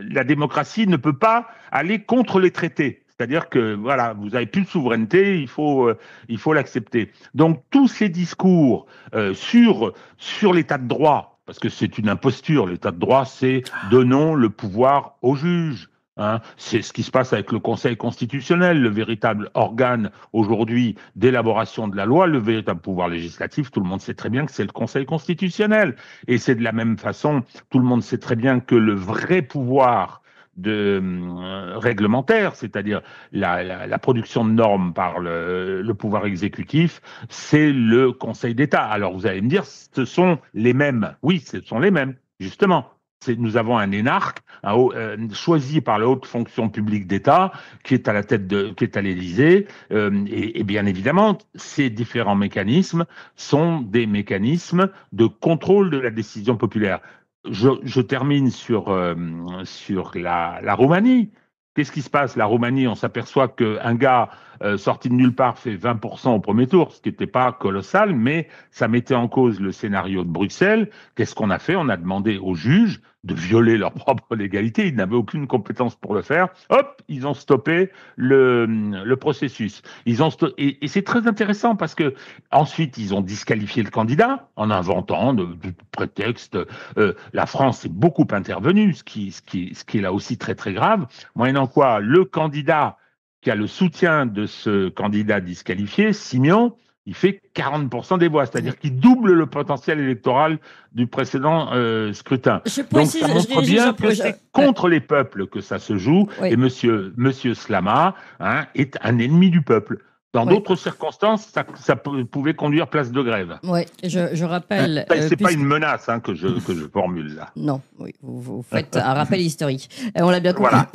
la démocratie ne peut pas aller contre les traités. C'est-à-dire que, voilà, vous n'avez plus de souveraineté, il faut l'accepter. Donc, tous ces discours sur l'état de droit, parce que c'est une imposture, l'état de droit, c'est donnons le pouvoir aux juges. Hein. C'est ce qui se passe avec le Conseil constitutionnel, le véritable organe aujourd'hui d'élaboration de la loi, le véritable pouvoir législatif. Tout le monde sait très bien que c'est le Conseil constitutionnel. Et c'est de la même façon, tout le monde sait très bien que le vrai pouvoir réglementaire, c'est-à-dire la production de normes par le pouvoir exécutif, c'est le Conseil d'État. Alors vous allez me dire, ce sont les mêmes. Oui, ce sont les mêmes, justement. Nous avons un énarque choisi par la haute fonction publique d'État qui est à la tête qui est à l'Élysée, et bien évidemment, ces différents mécanismes sont des mécanismes de contrôle de la décision populaire. Je termine sur la Roumanie. Qu'est-ce qui se passe ? La Roumanie, on s'aperçoit qu'un gars sorti de nulle part fait 20% au premier tour, ce qui n'était pas colossal, mais ça mettait en cause le scénario de Bruxelles. Qu'est-ce qu'on a fait ? On a demandé aux juges de violer leur propre légalité. Ils n'avaient aucune compétence pour le faire. Hop, ils ont stoppé le processus. Et c'est très intéressant parce que ensuite, ils ont disqualifié le candidat en inventant de prétextes. La France est beaucoup intervenue, ce qui est là aussi très, très grave. Moyennant quoi, le candidat qui a le soutien de ce candidat disqualifié, Simion, il fait 40% des voix, c'est-à-dire qu'il double le potentiel électoral du précédent scrutin. Donc ça montre bien que c'est contre les peuples que ça se joue, et monsieur Slama est un ennemi du peuple. Dans d'autres circonstances, ça pouvait conduire place de grève. Oui, je rappelle... c'est pas une menace que je formule là. Non, oui, vous faites un rappel historique. On l'a bien compris. Voilà.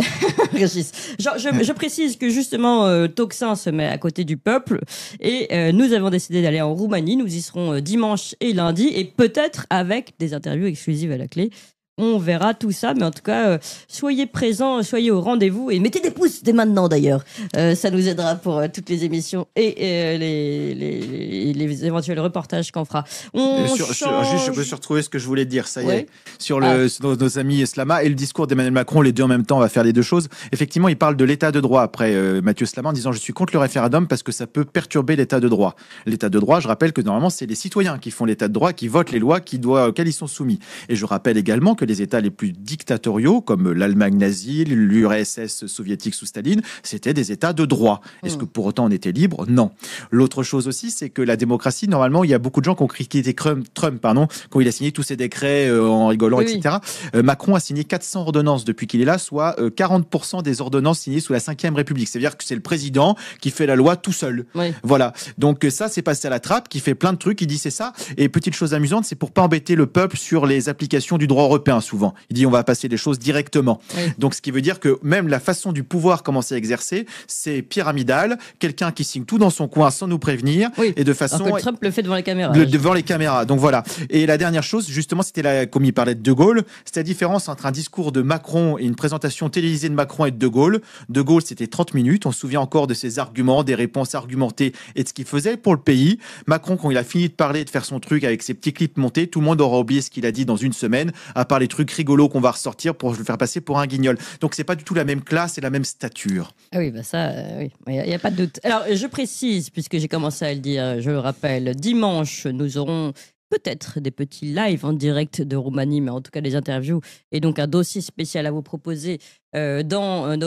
je précise que justement, Tocsin se met à côté du peuple et nous avons décidé d'aller en Roumanie. Nous y serons dimanche et lundi et peut-être avec des interviews exclusives à la clé. On verra tout ça, mais en tout cas, soyez présents, soyez au rendez-vous et mettez des pouces dès maintenant d'ailleurs. Ça nous aidera pour toutes les émissions et les éventuels reportages qu'on fera. Je me suis retrouvé ce que je voulais dire, ça y est, sur nos amis Slama et le discours d'Emmanuel Macron, les deux en même temps, on va faire les deux choses. Effectivement, il parle de l'état de droit après Mathieu Slama en disant « Je suis contre le référendum parce que ça peut perturber l'état de droit ». L'état de droit, je rappelle que normalement, c'est les citoyens qui font l'état de droit, qui votent les lois auxquelles ils sont soumis. Et je rappelle également que les États les plus dictatoriaux, comme l'Allemagne nazie, l'URSS soviétique sous Staline, c'était des États de droit. Est-ce que pour autant on était libre? Non. L'autre chose aussi, c'est que la démocratie, normalement, il y a beaucoup de gens qui ont critiqué Trump, quand il a signé tous ses décrets en rigolant, etc. Macron a signé 400 ordonnances depuis qu'il est là, soit 40% des ordonnances signées sous la Ve République. C'est-à-dire que c'est le président qui fait la loi tout seul. Voilà. Donc ça, c'est passé à la trappe, qui fait plein de trucs, il dit c'est ça. Et petite chose amusante, c'est pour pas embêter le peuple sur les applications du droit européen. Souvent, il dit on va passer les choses directement. Donc ce qui veut dire que même la façon du pouvoir commencer à exercer, c'est pyramidal, quelqu'un qui signe tout dans son coin sans nous prévenir et de façon. Alors que Trump le fait devant les caméras. Devant les caméras. Donc voilà. Et la dernière chose, justement, c'était comme il parlait de De Gaulle, c'était la différence entre un discours de Macron et une présentation télévisée de Macron et de De Gaulle. De Gaulle, c'était 30 minutes. On se souvient encore de ses arguments, des réponses argumentées et de ce qu'il faisait pour le pays. Macron, quand il a fini de parler, de faire son truc avec ses petits clips montés, tout le monde aura oublié ce qu'il a dit dans une semaine, à part les trucs rigolos qu'on va ressortir pour le faire passer pour un guignol. Donc c'est pas du tout la même classe et la même stature. Ah oui, ça, oui, il n'y a pas de doute. Alors je précise, puisque j'ai commencé à le dire, je le rappelle, dimanche, nous aurons peut-être des petits lives en direct de Roumanie, mais en tout cas des interviews et donc un dossier spécial à vous proposer sur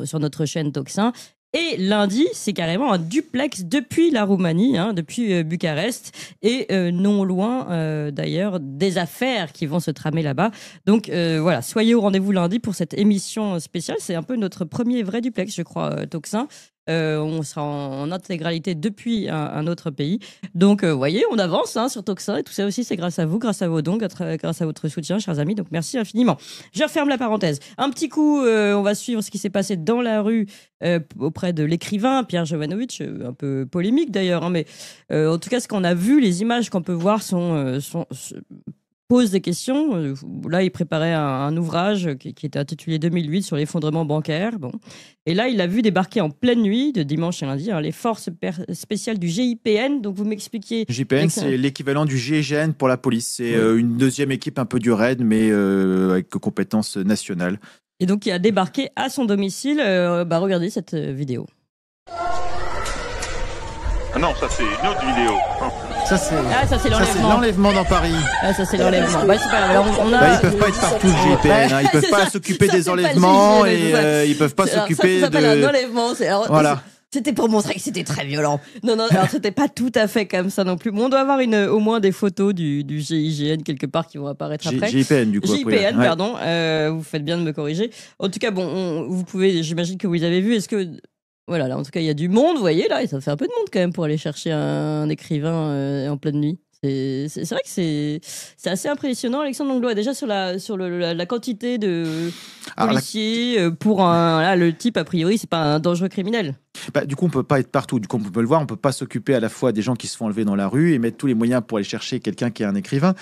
notre chaîne Tocsin. Et lundi, c'est carrément un duplex depuis la Roumanie, depuis Bucarest, et non loin d'ailleurs des affaires qui vont se tramer là-bas. Donc voilà, soyez au rendez-vous lundi pour cette émission spéciale. C'est un peu notre premier vrai duplex, je crois, Tocsin. On sera en intégralité depuis un autre pays. Donc, vous voyez, on avance sur Tocsin et tout ça aussi, c'est grâce à vous, grâce à vos dons, grâce à votre soutien, chers amis. Donc, merci infiniment. Je referme la parenthèse. Un petit coup, on va suivre ce qui s'est passé dans la rue auprès de l'écrivain Pierre Jovanovic, un peu polémique d'ailleurs, mais en tout cas, ce qu'on a vu, les images qu'on peut voir pose des questions. Là, il préparait un ouvrage qui était intitulé 2008 sur l'effondrement bancaire. Bon. Et là, il a vu débarquer en pleine nuit, de dimanche à lundi, les forces spéciales du GIPN. Donc, vous m'expliquiez... GIPN, c'est l'équivalent du GIGN pour la police. C'est une deuxième équipe un peu du RAID, mais avec compétences nationales. Et donc, il a débarqué à son domicile. Regardez cette vidéo. Ah non, ça c'est une autre vidéo. Ça c'est l'enlèvement. L'enlèvement dans Paris. Ça c'est l'enlèvement. C'est pas grave. Ils peuvent pas être partout le GIPN. Ils peuvent pas s'occuper des enlèvements et ils peuvent pas s'occuper de. Ça s'appelle un enlèvement. Voilà. C'était pour montrer que c'était très violent. Non, alors c'était pas tout à fait comme ça non plus. Bon, on doit avoir au moins des photos du GIGN quelque part qui vont apparaître après. GIPN du coup. GIPN, pardon. Vous faites bien de me corriger. En tout cas, bon, vous pouvez, j'imagine que vous les avez vus. Est-ce que voilà, là, en tout cas, il y a du monde, vous voyez, là, et ça fait un peu de monde quand même pour aller chercher un écrivain en pleine nuit. C'est vrai que c'est assez impressionnant, Alexandre Langlois, déjà sur la quantité de policiers pour le type, a priori, c'est pas un dangereux criminel. Du coup, on peut pas être partout. Du coup, on peut le voir, on peut pas s'occuper à la fois des gens qui se font enlever dans la rue et mettre tous les moyens pour aller chercher quelqu'un qui est un écrivain.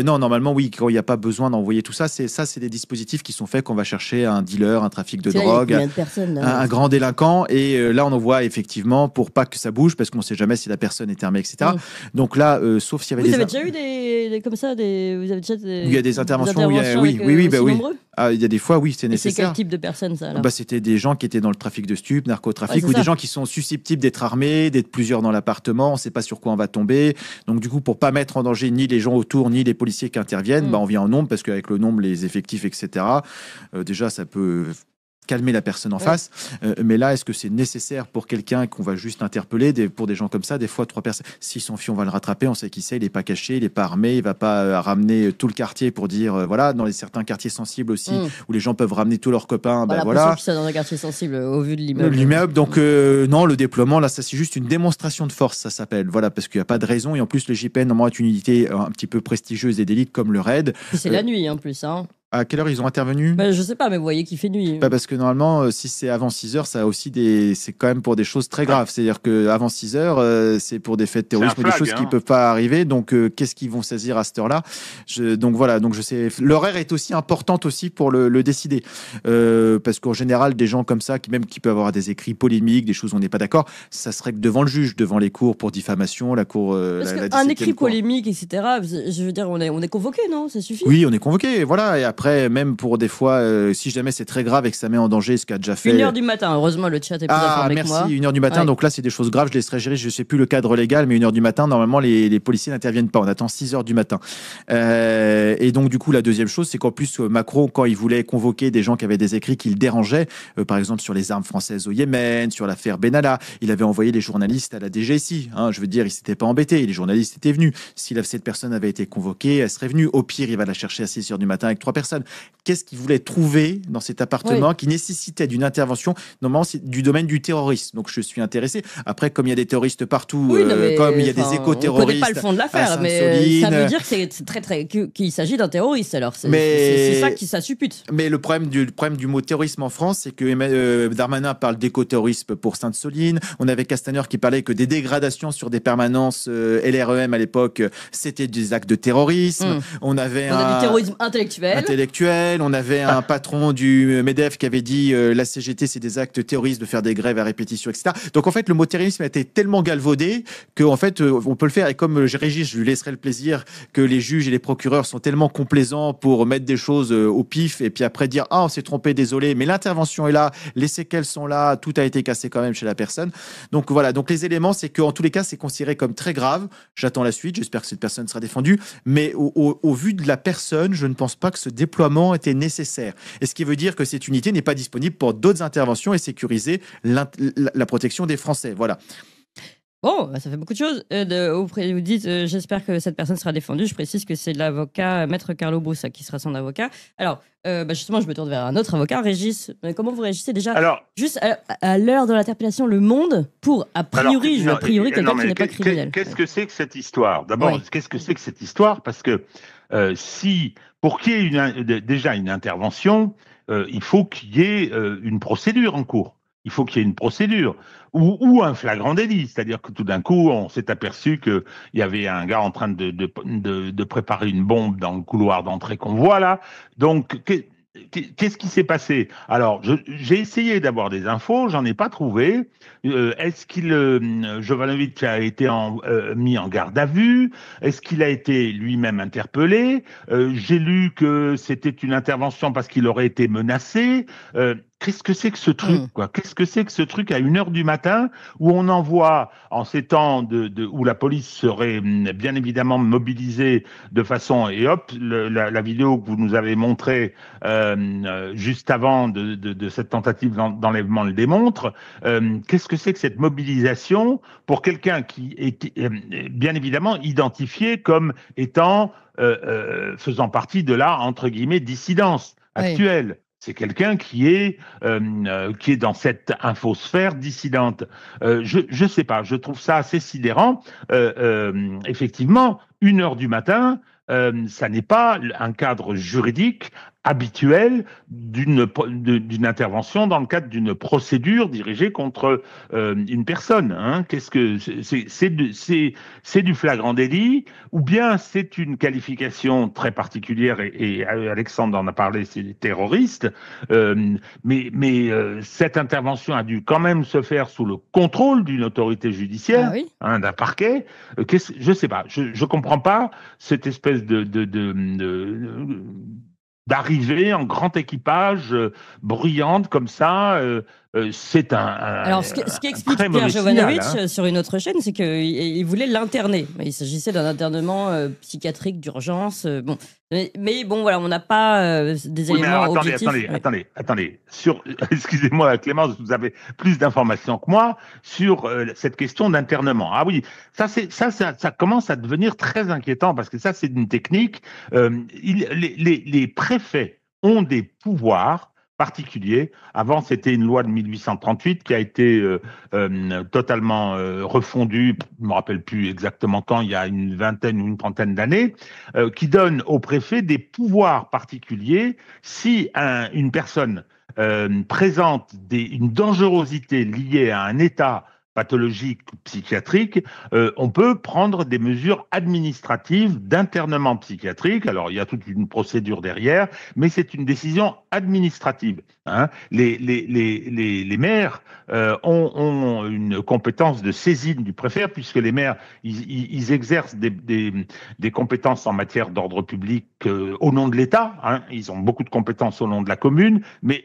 Non, normalement, oui, quand il n'y a pas besoin d'envoyer tout ça, c'est des dispositifs qui sont faits qu'on va chercher un dealer, un trafic de drogue, un grand délinquant. Et là, on envoie effectivement pour pas que ça bouge, parce qu'on ne sait jamais si la personne est armée, etc. Donc là, sauf s'il y avait Vous avez déjà eu des comme ça, vous avez déjà il y a des interventions, oui. Il y a des fois, oui, c'est nécessaire. C'est quel type de personnes, ça, alors C'était des gens qui étaient dans le trafic de stupes, narcotrafic, ou des gens qui sont susceptibles d'être armés, d'être plusieurs dans l'appartement, on ne sait pas sur quoi on va tomber. Donc du coup, pour pas mettre en danger ni les gens autour, ni les policiers qui interviennent, on vient en nombre, parce qu'avec le nombre, les effectifs, etc., déjà, ça peut calmer la personne en face. Mais là, est-ce que c'est nécessaire pour quelqu'un qu'on va juste interpeller pour des gens comme ça? Des fois, 3 personnes, s'il s'enfuit, on va le rattraper, on sait qui c'est, il n'est pas caché, il n'est pas armé, il ne va pas ramener tout le quartier pour dire, voilà, dans certains quartiers sensibles aussi, où les gens peuvent ramener tous leurs copains, voilà. Qu'ils soient dans un quartier sensible au vu de l'immeuble. Donc, non, le déploiement, là, ça, c'est juste une démonstration de force, ça s'appelle. Voilà, parce qu'il n'y a pas de raison. Et en plus, le JPN, normalement, est une unité un petit peu prestigieuse et d'élite comme le RAID. Et c'est la nuit, en plus, hein. À quelle heure ils ont intervenu? Je sais pas, mais vous voyez qu'il fait nuit. Parce que normalement, si c'est avant 6 heures, ça a aussi c'est quand même pour des choses très graves. C'est-à-dire qu'avant 6 heures, c'est pour des faits de terrorisme, des choses qui ne peuvent pas arriver. Donc, qu'est-ce qu'ils vont saisir à cette heure-là? Donc voilà, donc je sais. L'horaire est aussi importante aussi pour le décider. Parce qu'en général, des gens comme ça, qui peuvent avoir des écrits polémiques, des choses où on n'est pas d'accord, ça serait que devant le juge, devant les cours pour diffamation, la cour. Parce qu'un écrit polémique, etc., je veux dire, on est convoqué, non? Ça suffit? Oui, on est convoqué, voilà. Et après, même pour des fois, si jamais c'est très grave et que ça met en danger ce qu'a déjà fait. 1h du matin, heureusement, le chat est plus informé que moi. Merci, 1h du matin. Donc là, c'est des choses graves, je laisserai gérer. Je sais plus le cadre légal, mais 1h du matin, normalement, les policiers n'interviennent pas. On attend 6h du matin. Et donc, du coup, la deuxième chose, c'est qu'en plus, Macron, quand il voulait convoquer des gens qui avaient des écrits qui le dérangeaient, par exemple sur les armes françaises au Yémen, sur l'affaire Benalla, il avait envoyé les journalistes à la DGSI. Je veux dire, il s'était pas embêté. Les journalistes étaient venus. Si cette personne avait été convoquée, elle serait venue. Au pire, il va la chercher à 6h du matin avec 3 personnes. Qu'est-ce qu'il voulait trouver dans cet appartement qui nécessitait d'une intervention? Normalement, c'est du domaine du terrorisme. Donc, je suis intéressé. Après, comme il y a des terroristes partout, comme il y a des éco-terroristes. On ne connaît pas le fond de l'affaire, mais ça veut dire que qu'il s'agit d'un terroriste. Alors, c'est ça qui ça suppute. Mais le problème du mot terrorisme en France, c'est que Darmanin parle d'éco-terrorisme pour Sainte-Soline. On avait Castaner qui parlait que des dégradations sur des permanences LREM à l'époque, c'était des actes de terrorisme. On a du terrorisme intellectuel. On avait un patron du MEDEF qui avait dit la CGT, c'est des actes terroristes de faire des grèves à répétition, etc. Donc en fait, le mot terrorisme a été tellement galvaudé qu'en fait, on peut le faire. Et comme Régis, je lui laisserai le plaisir que les juges et les procureurs sont tellement complaisants pour mettre des choses au pif et puis après dire on s'est trompé, désolé, mais l'intervention est là, les séquelles sont là, tout a été cassé quand même chez la personne. Donc voilà, donc les éléments, c'est qu'en tous les cas, c'est considéré comme très grave. J'attends la suite, j'espère que cette personne sera défendue, mais au vu de la personne, je ne pense pas que ce déploiement était nécessaire. Et ce qui veut dire que cette unité n'est pas disponible pour d'autres interventions et sécuriser la protection des Français. Voilà. Bon, ça fait beaucoup de choses. Vous dites, j'espère que cette personne sera défendue. Je précise que c'est l'avocat Maître Carlo Broussa qui sera son avocat. Alors, justement, je me tourne vers un autre avocat, Régis. Comment vous réagissez déjà? Alors, juste à l'heure de l'interpellation, Le Monde, pour a priori quelqu'un qui n'est pas criminel. Qu'est-ce que c'est que cette histoire? D'abord, qu'est-ce que c'est que cette histoire? Parce que pour qu'il y ait déjà une intervention, il faut qu'il y ait une procédure en cours. Il faut qu'il y ait une procédure ou un flagrant délit, c'est-à-dire que tout d'un coup, on s'est aperçu qu'il y avait un gars en train de préparer une bombe dans le couloir d'entrée qu'on voit là. Donc, qu'est-ce qui s'est passé? Alors, j'ai essayé d'avoir des infos, j'en ai pas trouvé. Est-ce Jovanovic a été mis en garde à vue? Est-ce qu'il a été lui-même interpellé? J'ai lu que c'était une intervention parce qu'il aurait été menacé. Qu'est-ce que c'est que ce truc, quoi? Qu'est-ce que c'est que ce truc à 1h du matin où on envoie, en ces temps où la police serait bien évidemment mobilisée de façon, et hop, la vidéo que vous nous avez montrée juste avant de cette tentative d'enlèvement le démontre. Qu'est-ce que c'est que cette mobilisation pour quelqu'un qui est bien évidemment identifié comme étant faisant partie de la, entre guillemets, dissidence actuelle? C'est quelqu'un qui est dans cette infosphère dissidente. Je sais pas, je trouve ça assez sidérant. Effectivement, 1h du matin, ça n'est pas un cadre juridique habituel d'une intervention dans le cadre d'une procédure dirigée contre une personne. Hein. Qu'est-ce que c'est du flagrant délit, ou bien c'est une qualification très particulière, et Alexandre en a parlé, c'est des terroristes, mais cette intervention a dû quand même se faire sous le contrôle d'une autorité judiciaire, d'un parquet. Je sais pas, je comprends pas cette espèce d'arrivée en grand équipage, bruyante comme ça. C'est Alors, ce qui explique Pierre Jovanovic sur une autre chaîne, c'est qu'il voulait l'interner. Il s'agissait d'un internement psychiatrique d'urgence. Bon. Mais bon, voilà, on n'a pas des éléments objectifs. Attendez. Excusez-moi, Clémence, vous avez plus d'informations que moi sur cette question d'internement. Ah oui, ça commence à devenir très inquiétant, parce que ça, c'est une technique. Les préfets ont des pouvoirs particulier. Avant, c'était une loi de 1838 qui a été totalement refondue, je ne me rappelle plus exactement quand, il y a une vingtaine ou une trentaine d'années, qui donne au préfet des pouvoirs particuliers si une personne présente une dangerosité liée à un état pathologique ou psychiatrique, on peut prendre des mesures administratives d'internement psychiatrique. Alors, il y a toute une procédure derrière, mais c'est une décision administrative. Hein. Les maires ont une compétence de saisine du préfet, puisque les maires, ils exercent des compétences en matière d'ordre public au nom de l'État. Hein. Ils ont beaucoup de compétences au nom de la commune, mais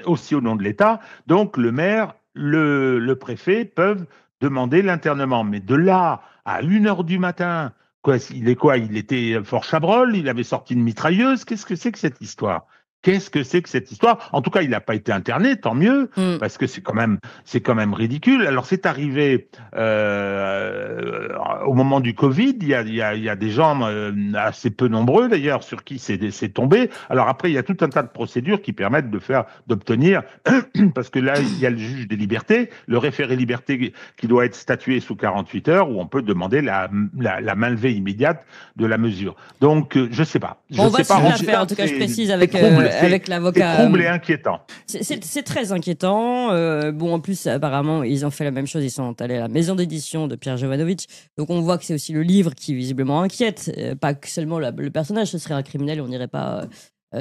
aussi au nom de l'État. Donc, le maire, le préfet peuvent demander l'internement. Mais de là à 1h du matin, il était Fort Chabrol, il avait sorti une mitrailleuse. Qu'est-ce que c'est que cette histoire ? En tout cas, il n'a pas été interné, tant mieux, parce que c'est quand même ridicule. Alors, c'est arrivé au moment du Covid. Il y a des gens assez peu nombreux, d'ailleurs, sur qui c'est tombé. Alors après, il y a tout un tas de procédures qui permettent d'obtenir, parce que là, il y a le juge des libertés, le référé liberté qui doit être statué sous 48 heures, où on peut demander la mainlevée immédiate de la mesure. Donc, je sais pas. On va suivre l'affaire, en tout cas, je précise avec l'avocat. C'est trouble et inquiétant. C'est très inquiétant. Bon, en plus, apparemment, ils ont fait la même chose. Ils sont allés à la maison d'édition de Pierre Jovanovic. Donc, on voit que c'est aussi le livre qui, visiblement, inquiète. Pas que seulement le personnage. Ce serait un criminel, on n'irait pas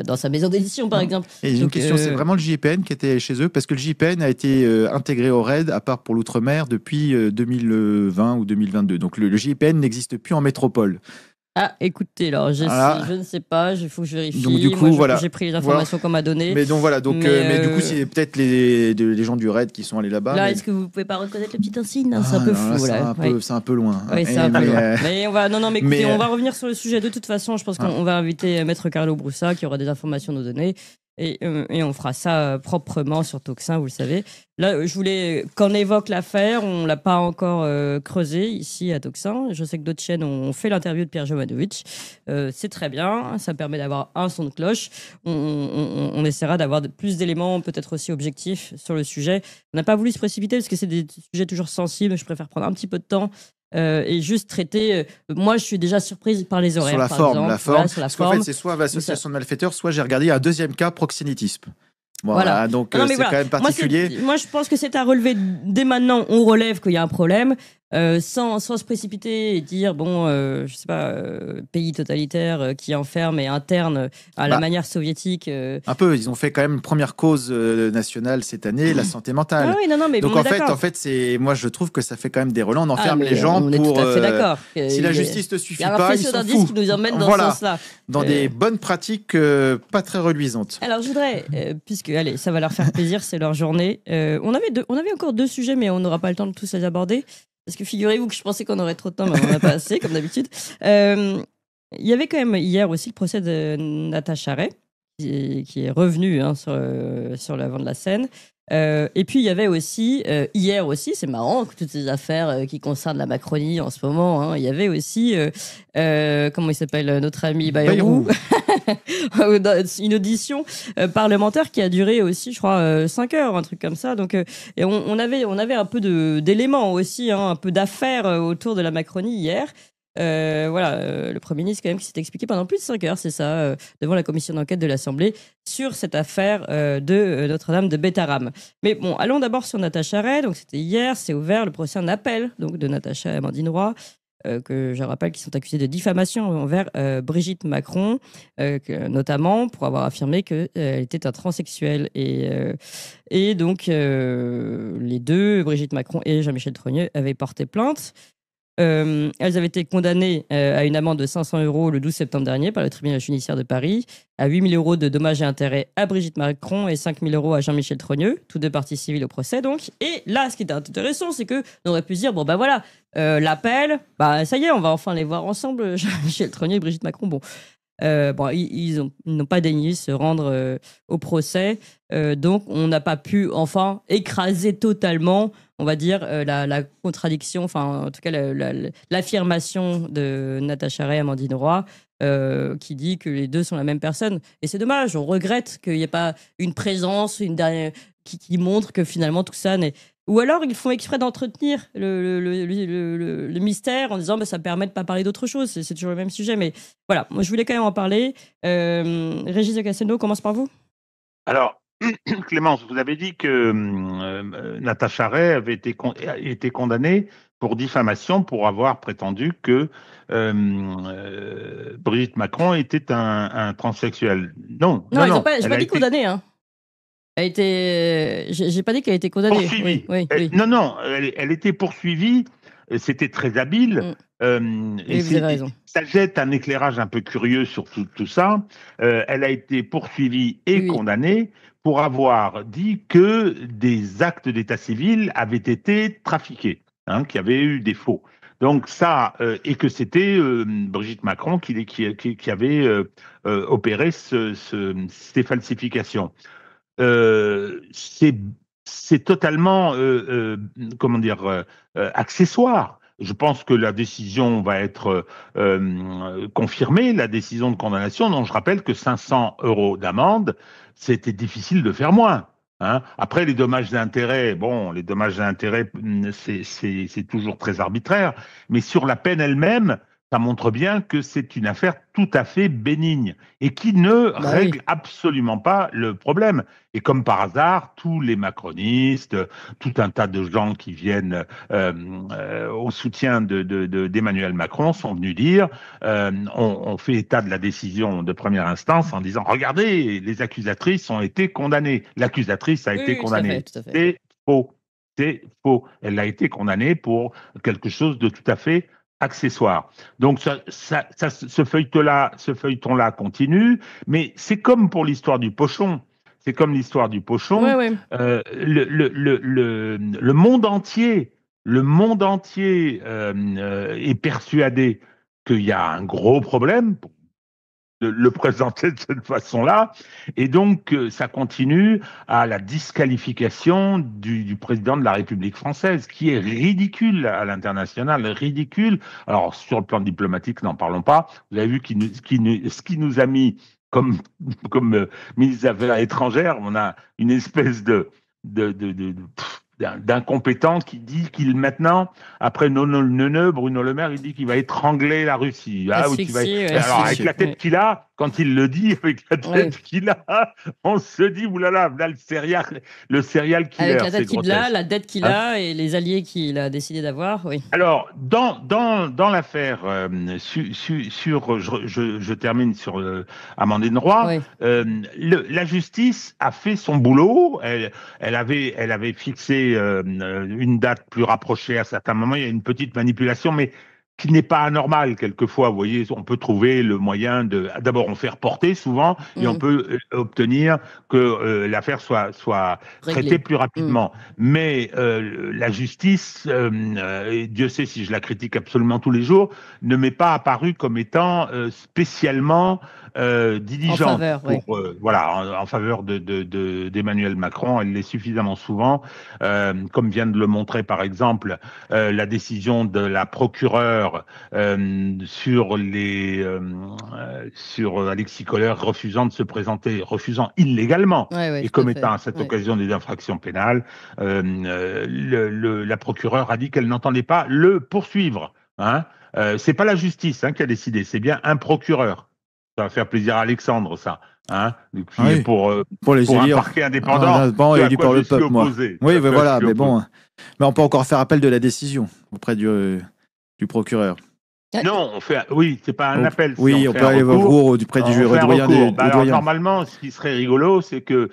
dans sa maison d'édition, par exemple. Et j'ai une question, c'est vraiment le JPN qui était chez eux, parce que le JPN a été intégré au RAID, à part pour l'outre-mer, depuis 2020 ou 2022. Donc, le JPN n'existe plus en métropole. Ah, écoutez, alors je ne sais pas, il faut que je vérifie. Donc, du coup, j'ai pris les informations qu'on m'a données. Mais donc voilà, mais du coup, c'est peut-être les gens du RAID qui sont allés là-bas. Là, est-ce que vous pouvez pas reconnaître le petit insigne? C'est un peu flou. C'est un peu loin. Oui, c'est un peu loin. Mais on va, écoutez, on va revenir sur le sujet. De toute façon, je pense qu'on va inviter Maître Carlo Broussa, qui aura des informations à nous donner. Et on fera ça proprement sur Tocsin, vous le savez. Là, je voulais qu'on évoque l'affaire. On ne l'a pas encore creusé ici à Tocsin. Je sais que d'autres chaînes ont fait l'interview de Pierre Jovanovic. C'est très bien. Ça permet d'avoir un son de cloche. On essaiera d'avoir plus d'éléments, peut-être aussi objectifs, sur le sujet. On n'a pas voulu se précipiter parce que c'est des sujets toujours sensibles. Je préfère prendre un petit peu de temps. Et juste traiter. Moi, je suis déjà surprise par les horaires. Sur la forme. Parce qu'en fait, c'est soit association de malfaiteurs, soit j'ai regardé un deuxième cas, proxénétisme. Voilà. Donc c'est quand même particulier. Moi, je pense que c'est à relever dès maintenant. On relève qu'il y a un problème. Sans se précipiter et dire je sais pas, pays totalitaire qui enferme et interne à la manière soviétique. Un peu, ils ont fait quand même une première cause nationale cette année, la santé mentale. Ah oui, mais donc en fait, moi je trouve que ça fait quand même des relents. On enferme les gens on est pour. Tout à fait d'accord. Si la justice ne suffit pas, il y a un faisceau d'indices qui nous emmène dans ce sens-là. Dans des bonnes pratiques pas très reluisantes. Alors je voudrais, puisque allez, ça va leur faire plaisir, c'est leur journée. On avait encore 2 sujets, mais on n'aura pas le temps de tous les aborder. Parce que figurez-vous que je pensais qu'on aurait trop de temps, mais on n'en a pas assez, comme d'habitude. Il y avait quand même hier aussi le procès de Natacha Ray, qui est revenu sur l'avant de la scène. Et puis il y avait aussi, hier aussi, c'est marrant, toutes ces affaires qui concernent la Macronie en ce moment, il y avait aussi, comment il s'appelle, notre ami Bayrou. Une audition parlementaire qui a duré aussi, je crois, 5 heures, un truc comme ça. Donc, et on avait un peu d'éléments aussi, un peu d'affaires autour de la Macronie hier. le Premier ministre quand même qui s'est expliqué pendant plus de 5 heures, c'est ça, devant la commission d'enquête de l'Assemblée sur cette affaire de Notre-Dame de Bétarame. Mais bon, allons d'abord sur Natacha Ray. Donc c'était hier, c'est ouvert le procès en appel donc de Natacha et Amandine Roy. Que je rappelle qui sont accusés de diffamation envers Brigitte Macron, notamment pour avoir affirmé qu'elle était un transsexuel. Et donc, les deux, Brigitte Macron et Jean-Michel Trogneux, avaient porté plainte. Elles avaient été condamnées à une amende de 500 € le 12 septembre dernier par le tribunal judiciaire de Paris, à 8 000 € de dommages et intérêts à Brigitte Macron et 5 000 € à Jean-Michel Trogneux, tous deux parties civiles au procès donc. Et là, ce qui était intéressant, c'est qu'on aurait pu se dire, bon ben voilà, l'appel, bah ça y est, on va enfin les voir ensemble, Jean-Michel Trogneux et Brigitte Macron. Bon, ils n'ont pas daigné se rendre au procès, donc on n'a pas pu enfin écraser totalement, on va dire, la contradiction, enfin en tout cas l'affirmation de Natacha Ray et Amandine Roy, qui dit que les deux sont la même personne. Et c'est dommage, on regrette qu'il n'y ait pas une présence qui montre que finalement tout ça n'est... Ou alors, ils font exprès d'entretenir le mystère en disant bah, ça permet de ne pas parler d'autre chose. C'est toujours le même sujet. Mais voilà, moi, je voulais quand même en parler. Régis de Castelnau, commence par vous. Alors, Clémence, vous avez dit que Natacha Ray avait été condamnée pour diffamation pour avoir prétendu que Brigitte Macron était un transsexuel. Non, ils n'ont pas dit condamné, hein. J'ai pas dit qu'elle a été condamnée. Poursuivie. Oui. Non, elle était poursuivie. C'était très habile. Et vous avez raison. Ça jette un éclairage un peu curieux sur tout ça. Elle a été poursuivie et condamnée pour avoir dit que des actes d'état civil avaient été trafiqués, qu'il y avait eu des faux. Donc ça, et que c'était Brigitte Macron qui avait opéré ces falsifications. C'est totalement, accessoire. Je pense que la décision va être confirmée, la décision de condamnation. Donc, je rappelle que 500 € d'amende, c'était difficile de faire moins. Après, les dommages d'intérêt, c'est toujours très arbitraire. Mais sur la peine elle-même, ça montre bien que c'est une affaire tout à fait bénigne et qui ne règle absolument pas le problème. Et comme par hasard, tous les macronistes, tout un tas de gens qui viennent au soutien d'Emmanuel Macron sont venus dire on fait état de la décision de première instance en disant regardez, les accusatrices ont été condamnées. L'accusatrice a été condamnée. Tout à fait. C'est faux. C'est faux. Elle a été condamnée pour quelque chose de tout à fait accessoire. Donc ce feuilleton-là continue, mais c'est comme pour l'histoire du pochon. C'est comme l'histoire du pochon. Ouais. Le monde entier est persuadé qu'il y a un gros problème pour le présenter de cette façon-là, et donc ça continue à la disqualification du président de la République française, qui est ridicule à l'international, ridicule. Alors sur le plan diplomatique, n'en parlons pas. Vous avez vu ce qui nous a mis comme ministre des Affaires étrangères, on a une espèce d'incompétent qui dit qu'il maintenant, après Bruno Le Maire, il dit qu'il va étrangler la Russie. Alors avec la tête qu'il a, quand il le dit, avec la tête qu'il a, on se dit oulala, là le serial killer. Avec la tête qu'il a, la dette qu'il a et les alliés qu'il a décidé d'avoir, oui. Alors dans l'affaire je termine sur Amandine Roy. La justice a fait son boulot. Elle avait fixé une date plus rapprochée à certains moments. Il y a une petite manipulation, mais qui n'est pas anormal quelquefois. Vous voyez, on peut trouver le moyen d'abord on fait reporter souvent et on peut obtenir que l'affaire soit traitée plus rapidement. Mais la justice, et Dieu sait si je la critique absolument tous les jours, ne m'est pas apparue comme étant spécialement diligente en faveur d'Emmanuel Macron. Elle l'est suffisamment souvent, comme vient de le montrer par exemple la décision de la procureure sur Alexis Kohler refusant de se présenter, refusant illégalement et commettant à cette occasion des infractions pénales. La procureure a dit qu'elle n'entendait pas le poursuivre. C'est pas la justice qui a décidé, c'est bien un procureur. Ça va faire plaisir à Alexandre, ça. Pour un parquet indépendant, élu par le peuple, moi. Oui, mais voilà, mais bon. Mais on peut encore faire appel de la décision auprès du procureur. Non, c'est pas un appel. Oui, on peut aller voir auprès du doyen. Normalement, ce qui serait rigolo, c'est que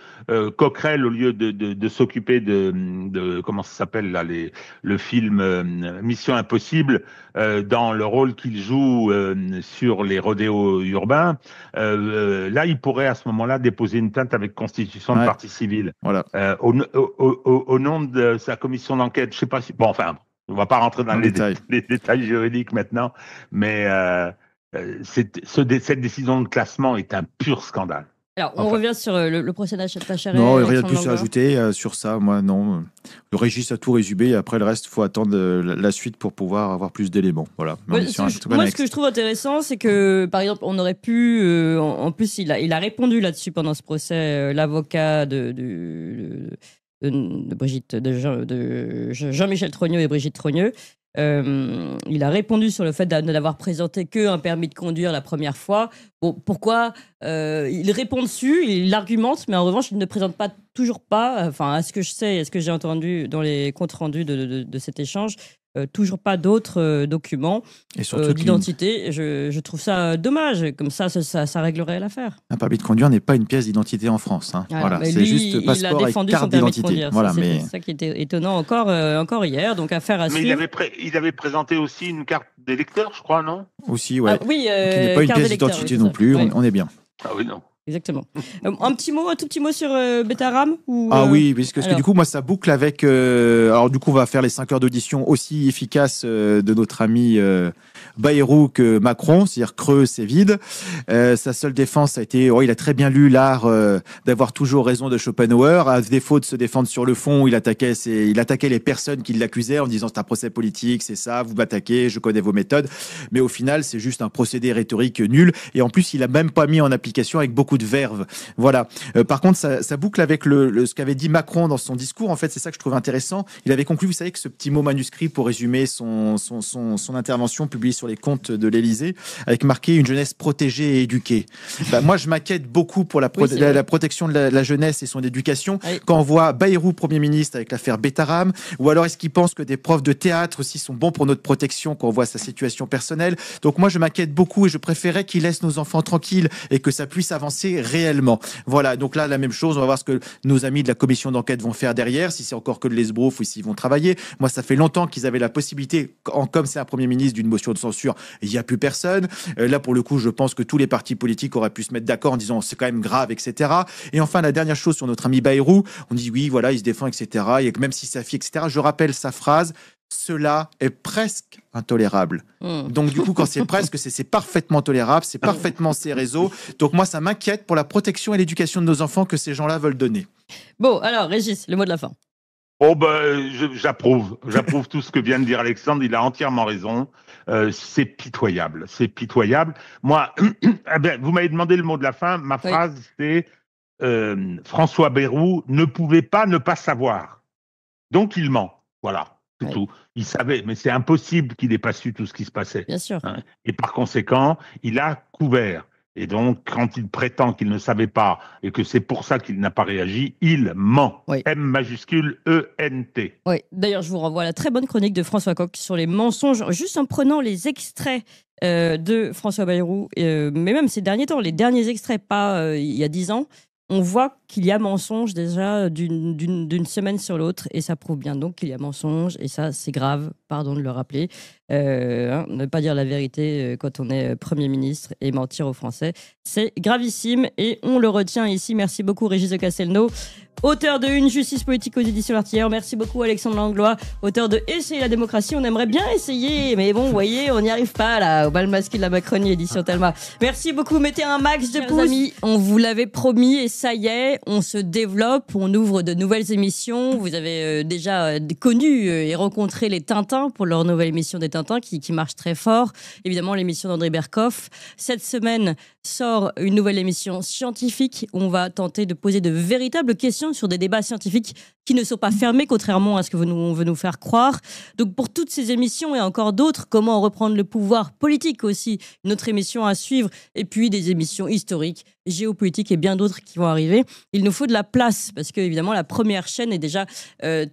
Coquerel, au lieu de s'occuper de comment ça s'appelle là, le film Mission Impossible, dans le rôle qu'il joue sur les rodéos urbains, là, il pourrait à ce moment-là déposer une plainte avec constitution de partie civile. Voilà. Au nom de sa commission d'enquête, je sais pas si. Bon, enfin. On ne va pas rentrer dans les détails juridiques maintenant, mais cette décision de classement est un pur scandale. Alors, on revient sur le procès d'Tacharet. Non, rien de plus à ajouter sur ça. Moi, non. Le Régis a tout résumé. Et après, le reste, il faut attendre la suite pour pouvoir avoir plus d'éléments. Voilà. Moi, ce que je trouve intéressant, c'est que, par exemple, on aurait pu... en plus, il a répondu là-dessus pendant ce procès, l'avocat de Jean-Michel Trogneux et Brigitte Trogneux. Il a répondu sur le fait de n'avoir présenté qu'un permis de conduire la première fois. Bon, pourquoi il répond dessus, il argumente, mais en revanche, il ne présente toujours pas, enfin, à ce que je sais, à ce que j'ai entendu dans les comptes rendus de cet échange, toujours pas d'autres documents d'identité. Je trouve ça dommage. Comme ça réglerait l'affaire. Un permis de conduire n'est pas une pièce d'identité en France. Voilà, c'est juste passeport avec carte d'identité. Voilà, c'est ça qui était étonnant encore hier. Donc affaire à suivre. Mais il avait présenté aussi une carte d'électeur, je crois, non? Aussi, ouais. Oui, qui n'est pas une pièce d'identité non plus. On est bien. Ah oui, non. Exactement. Un tout petit mot sur Betaram oui, parce que du coup, moi, ça boucle avec... alors, du coup, on va faire les 5 heures d'audition aussi efficaces de notre ami Bayrou que Macron, c'est-à-dire creux, c'est vide. Sa seule défense a été... il a très bien lu l'art d'avoir toujours raison de Schopenhauer. À défaut de se défendre sur le fond, il attaquait les personnes qui l'accusaient en disant c'est un procès politique, c'est ça, vous m'attaquez, je connais vos méthodes. Mais au final, c'est juste un procédé rhétorique nul. Et en plus, il a même pas mis en application avec beaucoup de verve. Voilà. Par contre, ça boucle avec ce qu'avait dit Macron dans son discours. En fait, c'est ça que je trouve intéressant. Il avait conclu, vous savez, que ce petit mot manuscrit pour résumer son intervention publiée sur les comptes de l'Élysée, avec marqué une jeunesse protégée et éduquée. Moi, je m'inquiète beaucoup pour la protection de la jeunesse et son éducation. Oui. Quand on voit Bayrou, Premier ministre, avec l'affaire Betaram, ou alors est-ce qu'il pense que des profs de théâtre aussi sont bons pour notre protection quand on voit sa situation personnelle? Donc moi, je m'inquiète beaucoup et je préférais qu'il laisse nos enfants tranquilles et que ça puisse avancer réellement. Voilà, donc là, la même chose, on va voir ce que nos amis de la commission d'enquête vont faire derrière, si c'est encore que de l'esbrouf ou s'ils vont travailler. Moi, ça fait longtemps qu'ils avaient la possibilité, comme c'est un Premier ministre, d'une motion de censure, il n'y a plus personne. Là, pour le coup, je pense que tous les partis politiques auraient pu se mettre d'accord en disant c'est quand même grave, etc. Et enfin, la dernière chose sur notre ami Bayrou, on dit oui, voilà, il se défend, etc. Et même si sa fille, etc. Je rappelle sa phrase: cela est presque intolérable. Donc du coup, quand c'est presque, c'est parfaitement tolérable, c'est parfaitement ces réseaux. Donc moi, ça m'inquiète pour la protection et l'éducation de nos enfants que ces gens-là veulent donner. Bon, alors Régis, le mot de la fin. J'approuve tout ce que vient de dire Alexandre, il a entièrement raison. C'est pitoyable. Moi, vous m'avez demandé le mot de la fin, ma phrase c'est François Bayrou ne pouvait pas ne pas savoir. Donc il ment. Voilà. C'est tout. Il savait, mais c'est impossible qu'il n'ait pas su tout ce qui se passait. Bien sûr. Et par conséquent, il a couvert. Et donc, quand il prétend qu'il ne savait pas et que c'est pour ça qu'il n'a pas réagi, il ment. Oui. M majuscule E-N-T. Oui. D'ailleurs, je vous renvoie à la très bonne chronique de François Coq sur les mensonges, juste en prenant les extraits de François Bayrou, mais même ces derniers temps, les derniers extraits, pas il y a 10 ans, on voit qu'il y a mensonge déjà d'une semaine sur l'autre, et ça prouve bien donc qu'il y a mensonge, et ça c'est grave, pardon de le rappeler. Ne pas dire la vérité quand on est Premier ministre et mentir aux Français, c'est gravissime, et on le retient ici. Merci beaucoup Régis de Castelnau, auteur de Une justice politique aux éditions L'Artilleur. Merci beaucoup Alexandre Langlois, auteur de Essayer la démocratie. On aimerait bien essayer, mais bon, vous voyez, on n'y arrive pas là, au bal masqué de la Macronie, édition Talma. Merci beaucoup, mettez un max de pouces. Amis, on vous l'avait promis, et ça y est, on se développe, on ouvre de nouvelles émissions. Vous avez déjà connu et rencontré les Tintins. Tintin pour leur nouvelle émission des Tintins qui marche très fort. Évidemment, l'émission d'André Berkoff. Cette semaine sort une nouvelle émission scientifique où on va tenter de poser de véritables questions sur des débats scientifiques qui ne sont pas fermés, contrairement à ce que on veut nous faire croire. Donc pour toutes ces émissions et encore d'autres, comment reprendre le pouvoir politique aussi, notre émission à suivre, et puis des émissions historiques, géopolitiques et bien d'autres qui vont arriver. Il nous faut de la place parce que évidemment la première chaîne est déjà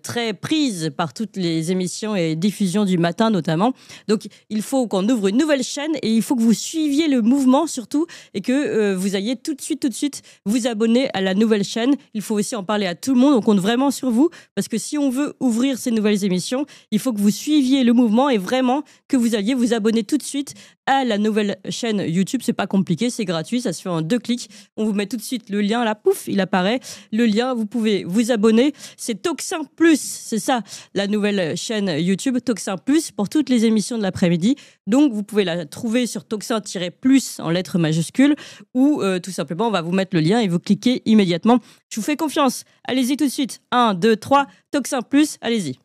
très prise par toutes les émissions et diffusions du matin notamment. Donc il faut qu'on ouvre une nouvelle chaîne et il faut que vous suiviez le mouvement surtout et que vous ayez tout de suite vous abonner à la nouvelle chaîne. Il faut aussi en parler à tout le monde. On compte vraiment sur vous parce que si on veut ouvrir ces nouvelles émissions, il faut que vous suiviez le mouvement et vraiment que vous alliez vous abonner tout de suite à la nouvelle chaîne YouTube. C'est pas compliqué, c'est gratuit, ça se fait en 2 clics. On vous met tout de suite le lien là, pouf, il apparaît. Le lien, vous pouvez vous abonner. C'est Toxin Plus, c'est ça, la nouvelle chaîne YouTube Toxin Plus pour toutes les émissions de l'après-midi. Donc vous pouvez la trouver sur Toxin-Plus en lettres majuscules ou tout simplement on va vous mettre le lien et vous cliquez immédiatement. Je vous fais confiance. Allez-y tout de suite. 1, 2, 3, Toxin Plus, allez-y.